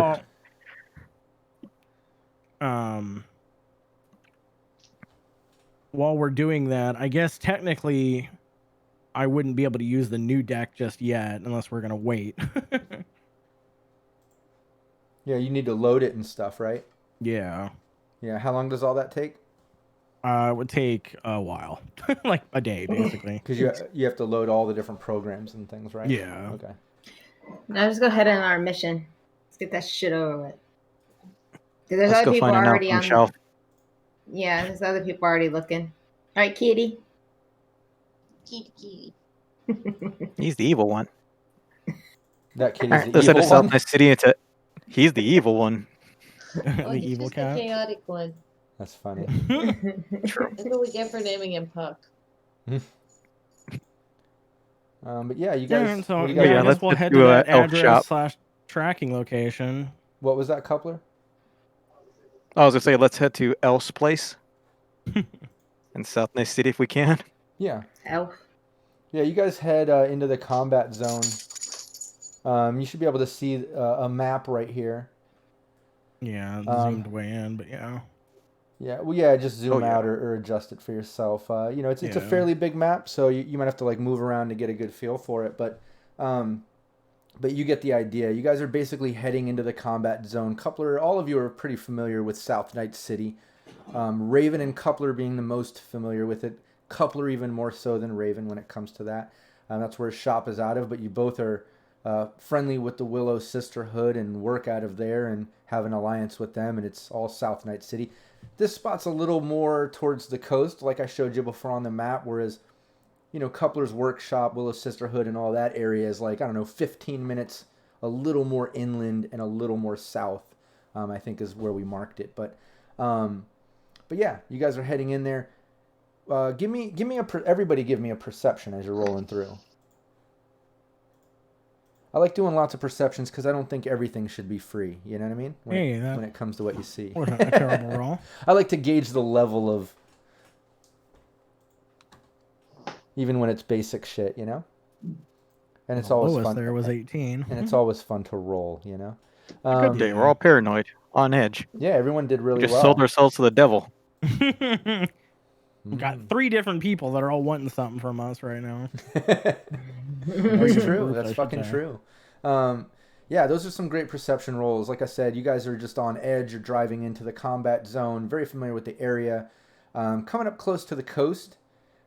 while we're doing that, I guess technically I wouldn't be able to use the new deck just yet unless we're gonna wait. Yeah, you need to load it and stuff, right? Yeah. Yeah. How long does all that take? It would take a while, like a day, basically. Because you have to load all the different programs and things, right? Yeah. Okay. Now just go ahead on our mission. Let's get that shit over with. 'Cause there's Let's other go people find an already alchemy on. shelf. Yeah, there's other people already looking. All right, Kitty. Kitty. He's the evil one. That kid All is right, the let's head to evil South one. Nice City. He's the evil one. Oh, The he's evil just cat. the chaotic one. That's funny. True. That's what we get for naming him Puck. But yeah, you Yeah, guys. and so what do you yeah, guys I want? let's guess we'll just head do to a that elf shop. address/tracking location. What was that, Coupler? I was gonna say let's head to Elf's place in South Nice City if we can. Yeah. Elf. Yeah, you guys head into the combat zone. You should be able to see a map right here. Yeah, zoomed way in, but yeah. Yeah, well, yeah, just zoom yeah. out or adjust it for yourself. It's a Yeah. fairly big map, so you might have to like move around to get a good feel for it. But you get the idea. You guys are basically heading into the combat zone. Coupler, all of you are pretty familiar with South Night City. Raven and Coupler being the most familiar with it. Coupler even more so than Raven when it comes to that. That's where his shop is out of. But you both are friendly with the Willow Sisterhood and work out of there and have an alliance with them. And it's all South Night City. This spot's a little more towards the coast, like I showed you before on the map, whereas, Coupler's workshop, Willow Sisterhood, and all that area is like, 15 minutes, a little more inland and a little more south, I think is where we marked it. But yeah, you guys are heading in there. Everybody give me a perception as you're rolling through. I like doing lots of perceptions because I don't think everything should be free. You know what I mean? When it comes to what you see. Wasn't a terrible roll. I like to gauge the level of, even when it's basic shit, And it's always Lowest fun. there was 18. And it's always fun to roll, Good day. We're all paranoid, on edge. Yeah, everyone did really We just well. sold ourselves to the devil. We've got 3 different people that are all wanting something from us right now. That's true. I That's should fucking say. true. Yeah, those are some great perception rolls. Like I said, you guys are just on edge. You're driving into the combat zone. Very familiar with the area. Coming up close to the coast,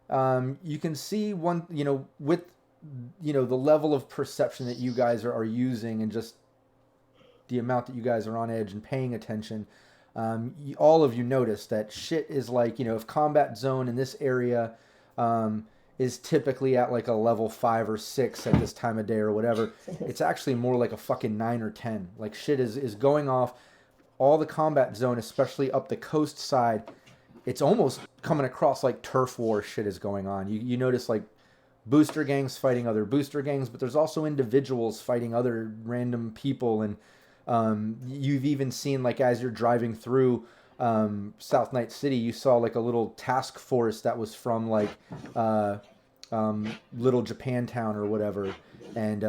you can see with the level of perception that you guys are using and just the amount that you guys are on edge and paying attention. All of you notice that shit is like, if combat zone in this area is typically at like a level 5 or 6 at this time of day or whatever, it's actually more like a fucking 9 or 10. Like shit is going off. All the combat zone, especially up the coast side, it's almost coming across like turf war shit is going on. You notice like booster gangs fighting other booster gangs, but there's also individuals fighting other random people. And you've even seen, like, as you're driving through South Night City, you saw like a little task force that was from like Little Japantown or whatever, and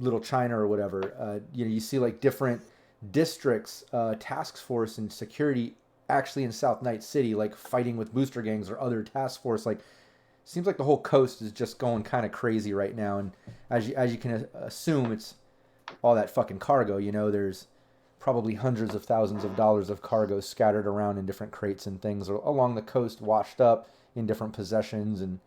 Little China or whatever. You see like different districts, task force and security actually in South Night City, like fighting with booster gangs or other task force. Like, seems like the whole coast is just going kind of crazy right now. And as you can assume, it's all that fucking cargo. There's probably hundreds of thousands of dollars of cargo scattered around in different crates and things along the coast, washed up in different possessions, and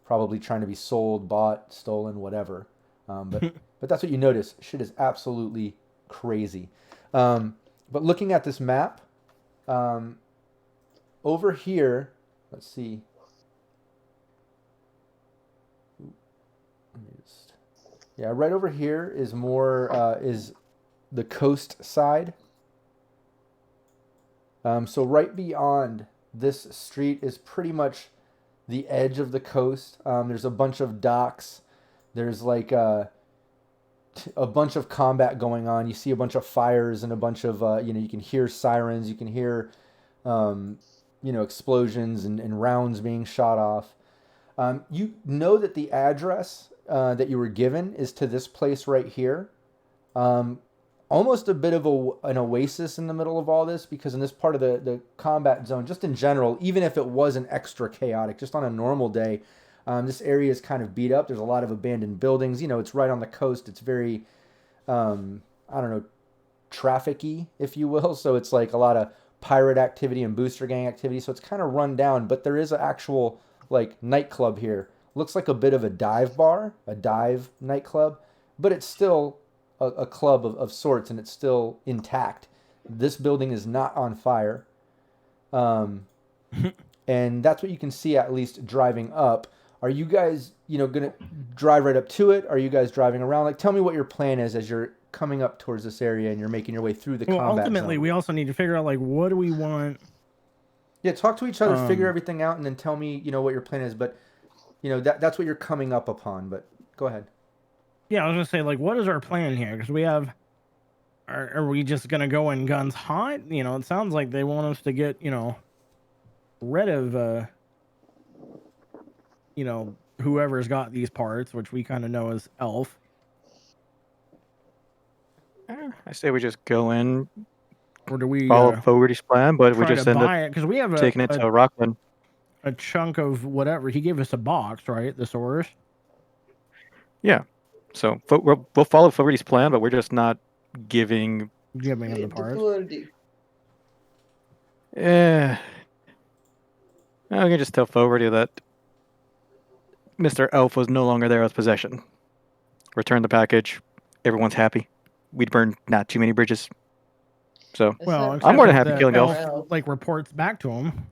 probably trying to be sold, bought, stolen, whatever. But that's what you notice. Shit is absolutely crazy. But looking at this map, over here, let's see. Yeah, right over here is more is the coast side. So right beyond this street is pretty much the edge of the coast. There's a bunch of docks. There's like a bunch of combat going on. You see a bunch of fires and a bunch of you can hear sirens. You can hear explosions and rounds being shot off. You know that the address that you were given is to this place right here. Almost a bit of an oasis in the middle of all this, because in this part of the combat zone, just in general, even if it wasn't extra chaotic, just on a normal day, this area is kind of beat up. There's a lot of abandoned buildings. It's right on the coast. It's very, traffic-y, if you will. So it's like a lot of pirate activity and booster gang activity. So it's kind of run down, but there is an actual like nightclub here. Looks like a bit of a dive bar, a dive nightclub, but it's still a club of sorts, and it's still intact. This building is not on fire. And that's what you can see, at least driving up. Are you guys, going to drive right up to it? Are you guys driving around? Like, tell me what your plan is as you're coming up towards this area and you're making your way through the combat ultimately, zone. we also need to figure out, like, what do we want? Yeah, talk to each other, figure everything out, and then tell me, what your plan is. But, that's what you're coming up upon. But go ahead. Yeah, I was going to say, like, what is our plan here? Because we have... Are we just going to go in guns hot? It sounds like they want us to get, rid of, whoever's got these parts, which we kind of know as Elf. I say we just go in, Or do we follow Fogarty's plan, but we try just to end buy up it? Because we have taking it to Rockland. a chunk of whatever. He gave us a box, right? The source. Yeah. So we'll follow Fogarty's plan, but we're just not giving him the parts. I can just tell Fogarty that Mr. Elf was no longer there with possession. Return the package. Everyone's happy. We'd burned not too many bridges. So, well, I'm more than happy killing Elf. Like, reports back to him.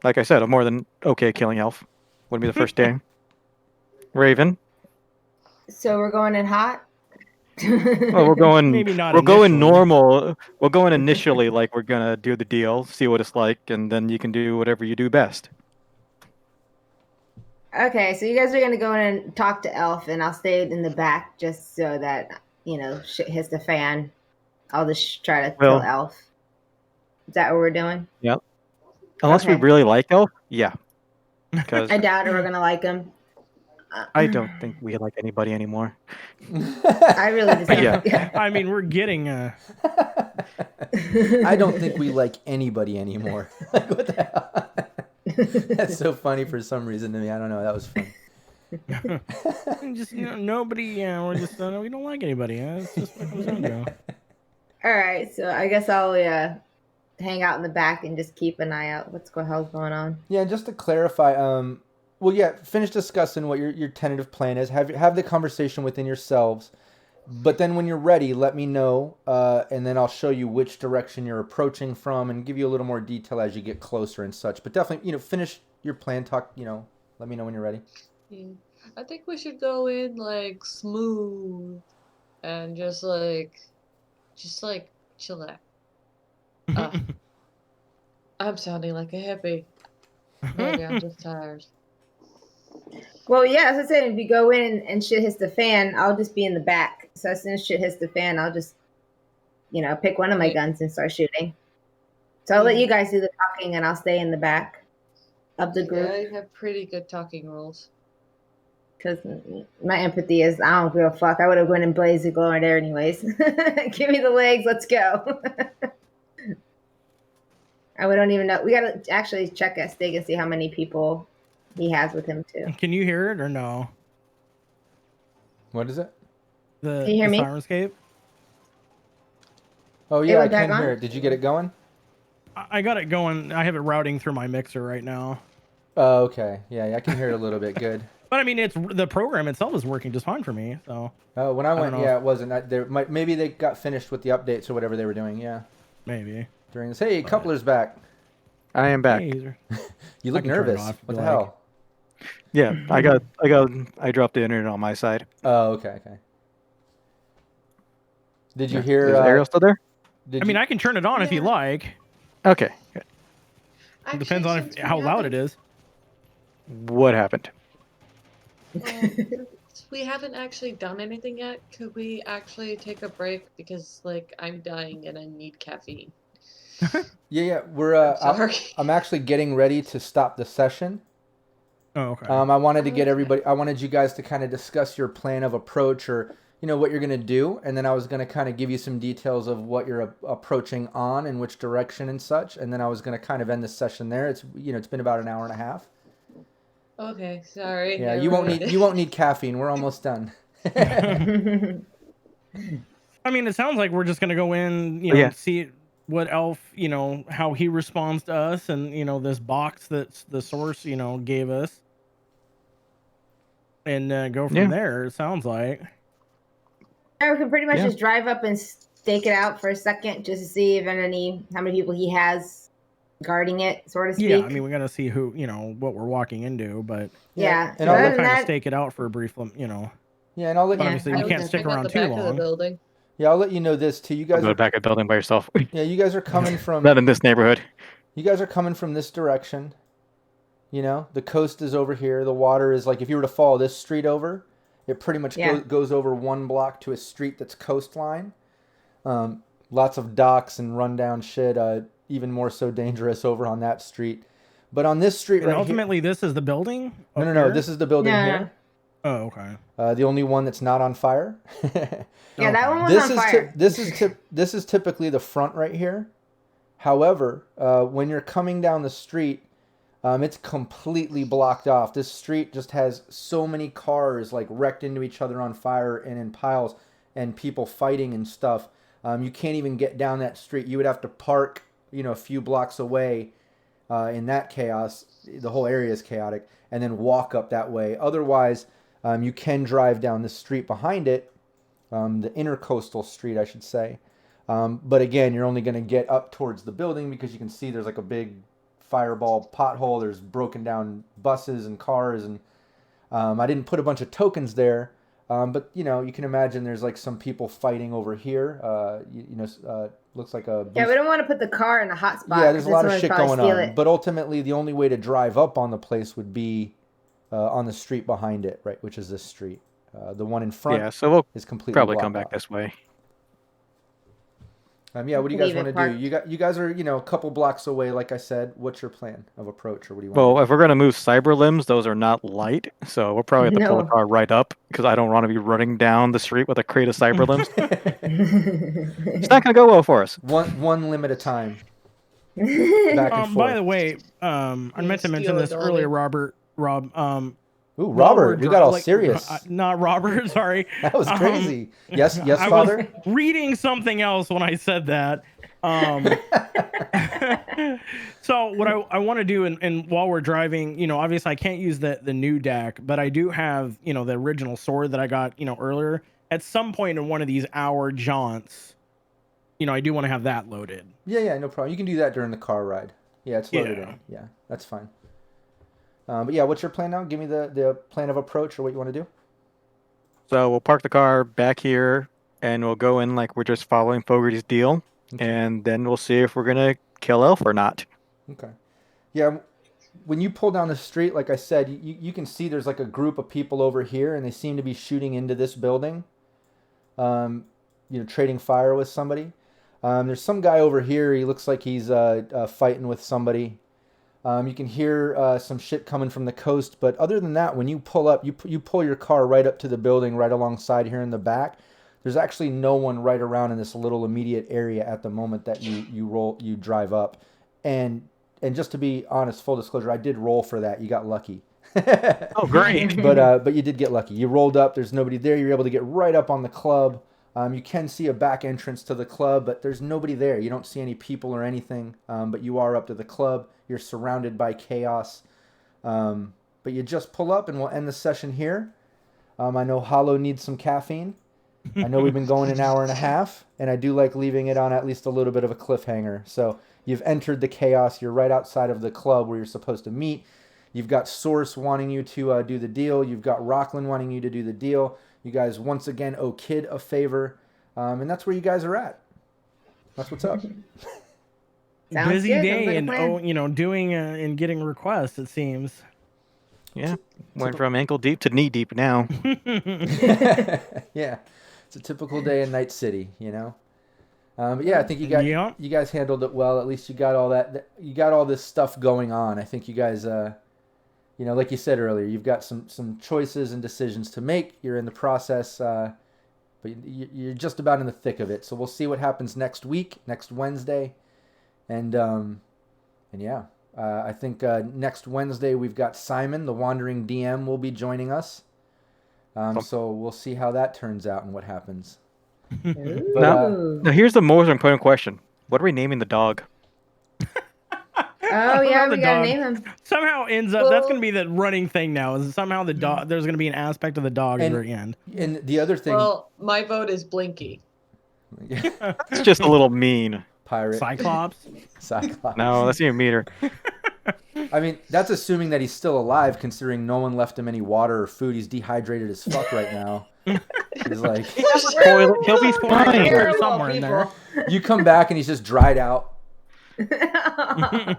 Like I said, I'm more than okay killing Elf. Wouldn't be the first day. Raven. So we're going in hot? Well, we're going. Maybe not. We're going normal. We're going initially like we're gonna do the deal, see what it's like, and then you can do whatever you do best. Okay, so you guys are going to go in and talk to Elf, and I'll stay in the back just so that, shit hits the fan. I'll just try to kill Elf. Is that what we're doing? Yep. Unless we really like Elf, yeah. Because I doubt we're going to like him. I don't think we like anybody anymore. I really just yeah. I mean, we're getting I don't think we like anybody anymore. Like, what the hell? That's so funny for some reason to me. I don't know. That was funny. Just nobody. We're just we don't like anybody. It's just what it comes down to. All right, so I guess I'll hang out in the back and just keep an eye out. What's the hell's going on? Yeah, just to clarify. Finish discussing what your tentative plan is. Have the conversation within yourselves. But then when you're ready, let me know, and then I'll show you which direction you're approaching from and give you a little more detail as you get closer and such. But definitely, finish your plan, talk, let me know when you're ready. I think we should go in, like, smooth and just chillax. I'm sounding like a hippie. Maybe I'm just tired. Well, yeah, as I said, if you go in and shit hits the fan, I'll just be in the back. So as soon as shit hits the fan, I'll just, pick one of my guns and start shooting. So I'll let you guys do the talking, and I'll stay in the back of the group. Yeah, I have pretty good talking rules. Because my empathy is, I don't give a fuck. I would have went in Blaze and Glow there anyways. Give me the legs. Let's go. We don't even know. We got to actually check at Stig and see how many people he has with him, too. Can you hear it or no? What is it? The Can you hear me? Sirenscape? Oh, It yeah, I went back can on? hear it. Did you get it going? I got it going. I have it routing through my mixer right now. Oh, okay. Yeah, I can hear it a little bit good. But I mean, it's the program itself is working just fine for me. So When I went, know yeah, it wasn't. Maybe they got finished with the updates or whatever they were doing. Yeah, maybe. during this. Hey, Coupler's back. I am back. Hey, You look can turn it nervous. off if What you the like. hell? Yeah, I dropped the internet on my side. Oh, okay. Did you hear? Is Ariel still there? I mean, I can turn it on if you Yeah. like. Okay. Good. It depends on how loud it is. What happened? We haven't actually done anything yet. Could we actually take a break? Because, I'm dying and I need caffeine. Yeah. We're. Sorry. I'm actually getting ready to stop the session. Oh, okay. I wanted to get Okay. everybody. I wanted you guys to kind of discuss your plan of approach, or what you're gonna do, and then I was gonna kind of give you some details of what you're approaching on and which direction and such, and then I was gonna kind of end the session there. It's it's been about an hour and a half. Okay, sorry. Yeah, I you won't ruined need it. you won't need caffeine. We're almost done. I mean, it sounds like we're just gonna go in, Yeah. see what Elf, how he responds to us, and this box that's the source, gave us, and go from there. It sounds like. We can pretty much Yeah. just drive up and stake it out for a second just to see how many people he has guarding it, so to speak. Yeah, I mean, we gotta see who, what we're walking into, but Yeah. and So I'll other let- than kind of that, stake it out for a brief, Yeah, and I'll let you. obviously we I can't was stick Check out around the too back of the long. building. Yeah, I'll let you know this too. You I'll guys go are. back at building by yourself. Yeah, you guys are coming from. Not in this neighborhood. You guys are coming from this direction. The coast is over here. The water is like if you were to follow this street over, it pretty much Yeah. goes over one block to a street that's coastline. Lots of docks and rundown shit. Even more so dangerous over on that street. But on this street And right ultimately, this is the building. here. up No. here? This is the building No. here. Oh, okay. The only one that's not on fire. yeah, that one was This on is fire. this is typically the front right here. However, when you're coming down the street, it's completely blocked off. This street just has so many cars like wrecked into each other on fire and in piles, and people fighting and stuff. You can't even get down that street. You would have to park, a few blocks away. In that chaos, the whole area is chaotic, and then walk up that way. Otherwise, you can drive down the street behind it, the intercoastal street, I should say. But again, you're only going to get up towards the building because you can see there's like a big fireball pothole. There's broken down buses and cars, and I didn't put a bunch of tokens there, but you can imagine there's like some people fighting over here. Looks like a Yeah, we don't want to put the car in a hot spot. yeah, there's a lot of someone would shit probably going steal on. it. But ultimately, the only way to drive up on the place would be on the street behind it, right, which is this street. The one in front Yeah, so we'll is completely probably blocked come back off. this way. Yeah, what do you guys Leave it want to do? parked. You guys are a couple blocks away. Like I said, what's your plan of approach, or what do you want? Well, if we're gonna move cyber limbs, those are not light, so we'll probably have to pull the No. car right up because I don't want to be running down the street with a crate of cyber limbs. It's not gonna go well for us. one limb at a time. Back and forth. By the way, I meant to mention steal a this dolly. earlier, Rob. Ooh, while we're Robert, we got all like, serious. Not Robert, sorry. That was crazy. Yes, I Father. was reading something else when I said that. So what I want to do, and while we're driving, obviously I can't use the new deck, but I do have, the original sword that I got, earlier. At some point in one of these hour jaunts, I do want to have that loaded. Yeah, no problem. You can do that during the car ride. Yeah, it's loaded Yeah. in. Yeah, that's fine. But yeah, what's your plan now? Give me the plan of approach or what you want to do. So we'll park the car back here, and we'll go in like we're just following Fogarty's deal, Okay. and then we'll see if we're gonna kill Elf or not. Okay. Yeah, when you pull down the street, like I said, you can see there's like a group of people over here, and they seem to be shooting into this building. Trading fire with somebody. There's some guy over here. He looks like he's fighting with somebody. You can hear some shit coming from the coast, but other than that, when you pull up, you pull your car right up to the building right alongside here in the back. There's actually no one right around in this little immediate area at the moment that you drive up. And just to be honest, full disclosure, I did roll for that. You got lucky. Oh, great. But you did get lucky. You rolled up. There's nobody there. You're able to get right up on the club. You can see a back entrance to the club, but there's nobody there. You don't see any people or anything, but you are up to the club. You're surrounded by chaos. But you just pull up, and we'll end the session here. I know Hollow needs some caffeine. I know we've been going an hour and a half, and I do like leaving it on at least a little bit of a cliffhanger. So you've entered the chaos. You're right outside of the club where you're supposed to meet. You've got Source wanting you to do the deal. You've got Rockland wanting you to do the deal. You guys once again owe Kid a favor, and that's where you guys are at. That's what's up. Sounds Busy good. day Sounds like a and plan. doing and getting requests. It seems. Yeah, went from ankle deep to knee deep now. Yeah, it's a typical day in Night City, But yeah, I think you guys handled it well. At least you got all that. You got all this stuff going on. I think you guys, like you said earlier, you've got some choices and decisions to make. You're in the process, but you're just about in the thick of it. So we'll see what happens next week, next Wednesday, and yeah. I think next Wednesday we've got Simon, the Wandering DM, will be joining us. So we'll see how that turns out and what happens. Ooh. Now here's the most important question: what are we naming the dog? Oh yeah, The we gotta dog. name him. Somehow ends up. That's going to be the running thing now. Is somehow the dog? There's going to be an aspect of the dog at the very end. And the other thing, Well, my vote is Blinky. It's just a little mean. pirate, Cyclops. Cyclops. No, that's even meaner. I mean, that's assuming that he's still alive, considering no one left him any water or food. He's dehydrated as fuck right now. He's like, He'll be fine. Here somewhere in there. you come back and he's just dried out. He's got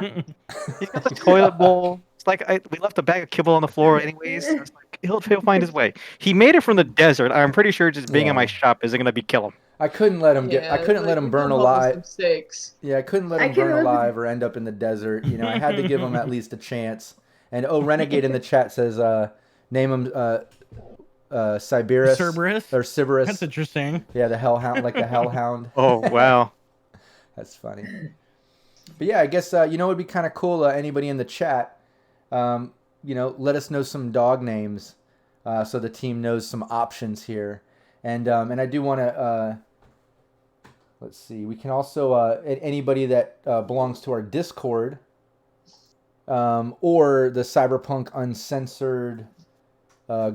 the toilet bowl. It's like we left a bag of kibble on the floor anyways. So it's like, he'll find his way. He made it from the desert. I'm pretty sure just being in my shop isn't gonna kill him. I couldn't let him I couldn't let him burn alive. Yeah, I couldn't let him burn alive or end up in the desert. I had to give him at least a chance. And Renegade in the chat says, name him Cerberus or Sybaris. That's interesting. Yeah, the hellhound, like the hellhound. Oh wow, that's funny. But yeah, I guess it'd be kind of cool. Anybody in the chat, let us know some dog names, so the team knows some options here. And I do want to. Let's see. We can also anybody that belongs to our Discord, or the Cyberpunk Uncensored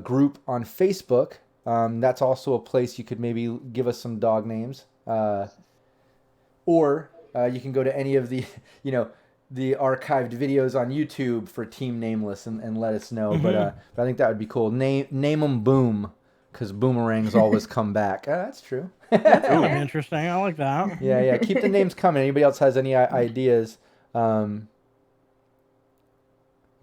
group on Facebook. That's also a place you could maybe give us some dog names. Or you can go to any of the, the archived videos on YouTube for Team Nameless and let us know. But I think that would be cool. Name them Boom, because boomerangs always come back. That's true. That's interesting. I like that. Yeah. Keep the names coming. Anybody else has any ideas? It'd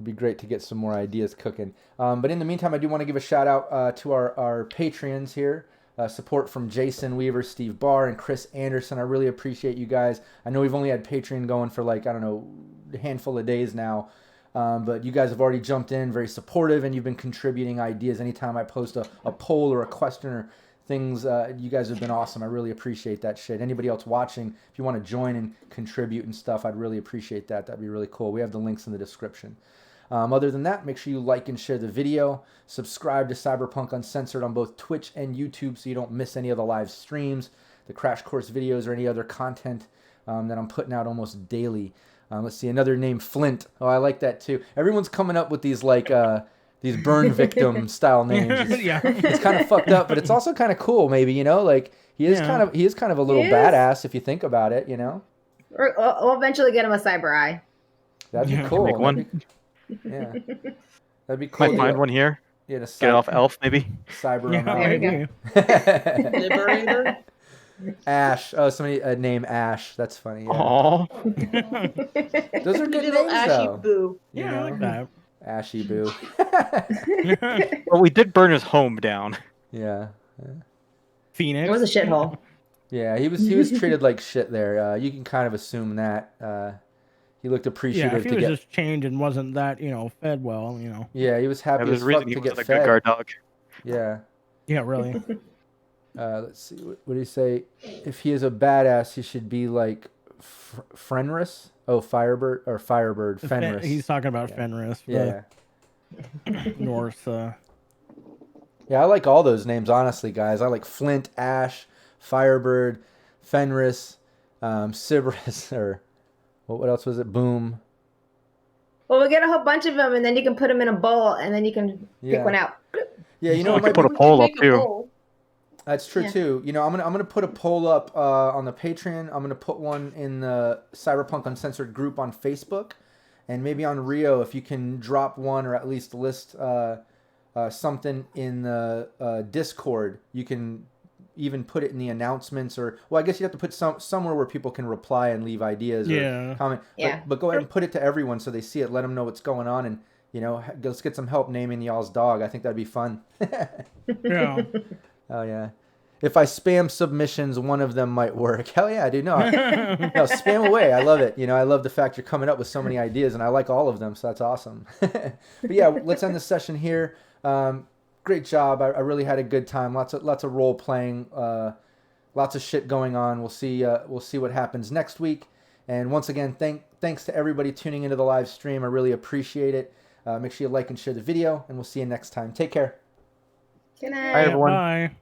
be great to get some more ideas cooking. But in the meantime, I do want to give a shout out to our Patreons here. Support from Jason Weaver, Steve Barr, and Chris Anderson. I really appreciate you guys. I know we've only had Patreon going for a handful of days now. But you guys have already jumped in, very supportive, and you've been contributing ideas. Anytime I post a poll or a question or things, you guys have been awesome. I really appreciate that shit. Anybody else watching, if you want to join and contribute and stuff, I'd really appreciate that. That'd be really cool. We have the links in the description. Other than that, make sure you like and share the video. Subscribe to Cyberpunk Uncensored on both Twitch and YouTube so you don't miss any of the live streams, the Crash Course videos, or any other content that I'm putting out almost daily. Let's see, another name, Flint. Oh, I like that too. Everyone's coming up with these these burn victim style names. It's kind of fucked up, but it's also kind of cool. Maybe he is kind of a little badass if you think about it. We'll eventually get him a cyber eye. That'd be cool. Make one. Yeah, that'd be cool. Might find one here. Yeah, get off Elf maybe. Cyber. There you go. Liberator. Ash. Oh, somebody name Ash. That's funny. Yeah. Aw. Those are good Little names, ashy though. boo. You Yeah, I like know? that. Ashy Boo. Well, we did burn his home down. Yeah. Phoenix. It was a shithole. Yeah, he was treated like shit there. You can kind of assume that. He looked Yeah, appreciative if he to was get. just chained and wasn't that, fed well, Yeah, he was Yeah, happy there's as a reason fuck he to get wasn't a good fed. guard dog. Yeah. Yeah, really. Let's see. What do you say? If he is a badass, he should be like Fenris. Oh, Firebird or Firebird. Fenris. He's talking about Fenris, Yeah. the Norse. Yeah, I like all those names, honestly, guys. I like Flint, Ash, Firebird, Fenris, Sybris, or what else was it? Boom. Well, we get a whole bunch of them, and then you can put them in a bowl, and then you can Yeah. pick one out. Yeah, you know, We it might could put be, a poll up Make a too. bowl. that's true Yeah. too. You know, I'm gonna put a poll up on the Patreon. I'm gonna put one in the Cyberpunk Uncensored group on Facebook, and maybe on Rio if you can drop one or at least list something in the Discord. You can even put it in the announcements, or well, I guess you have to put somewhere where people can reply and leave ideas Yeah. or comment. Yeah. But go ahead and put it to everyone so they see it. Let them know what's going on, and let's get some help naming y'all's dog. I think that'd be fun. Yeah. Oh yeah. If I spam submissions, one of them might work. Hell yeah, dude. No, no, spam away. I love it. I love the fact you're coming up with so many ideas, and I like all of them, so that's awesome. But yeah, let's end the session here. Great job. I really had a good time. Lots of role playing. Lots of shit going on. We'll see what happens next week. And once again, thanks to everybody tuning into the live stream. I really appreciate it. Make sure you like and share the video, and we'll see you next time. Take care. Good Bye, night. everyone. Bye.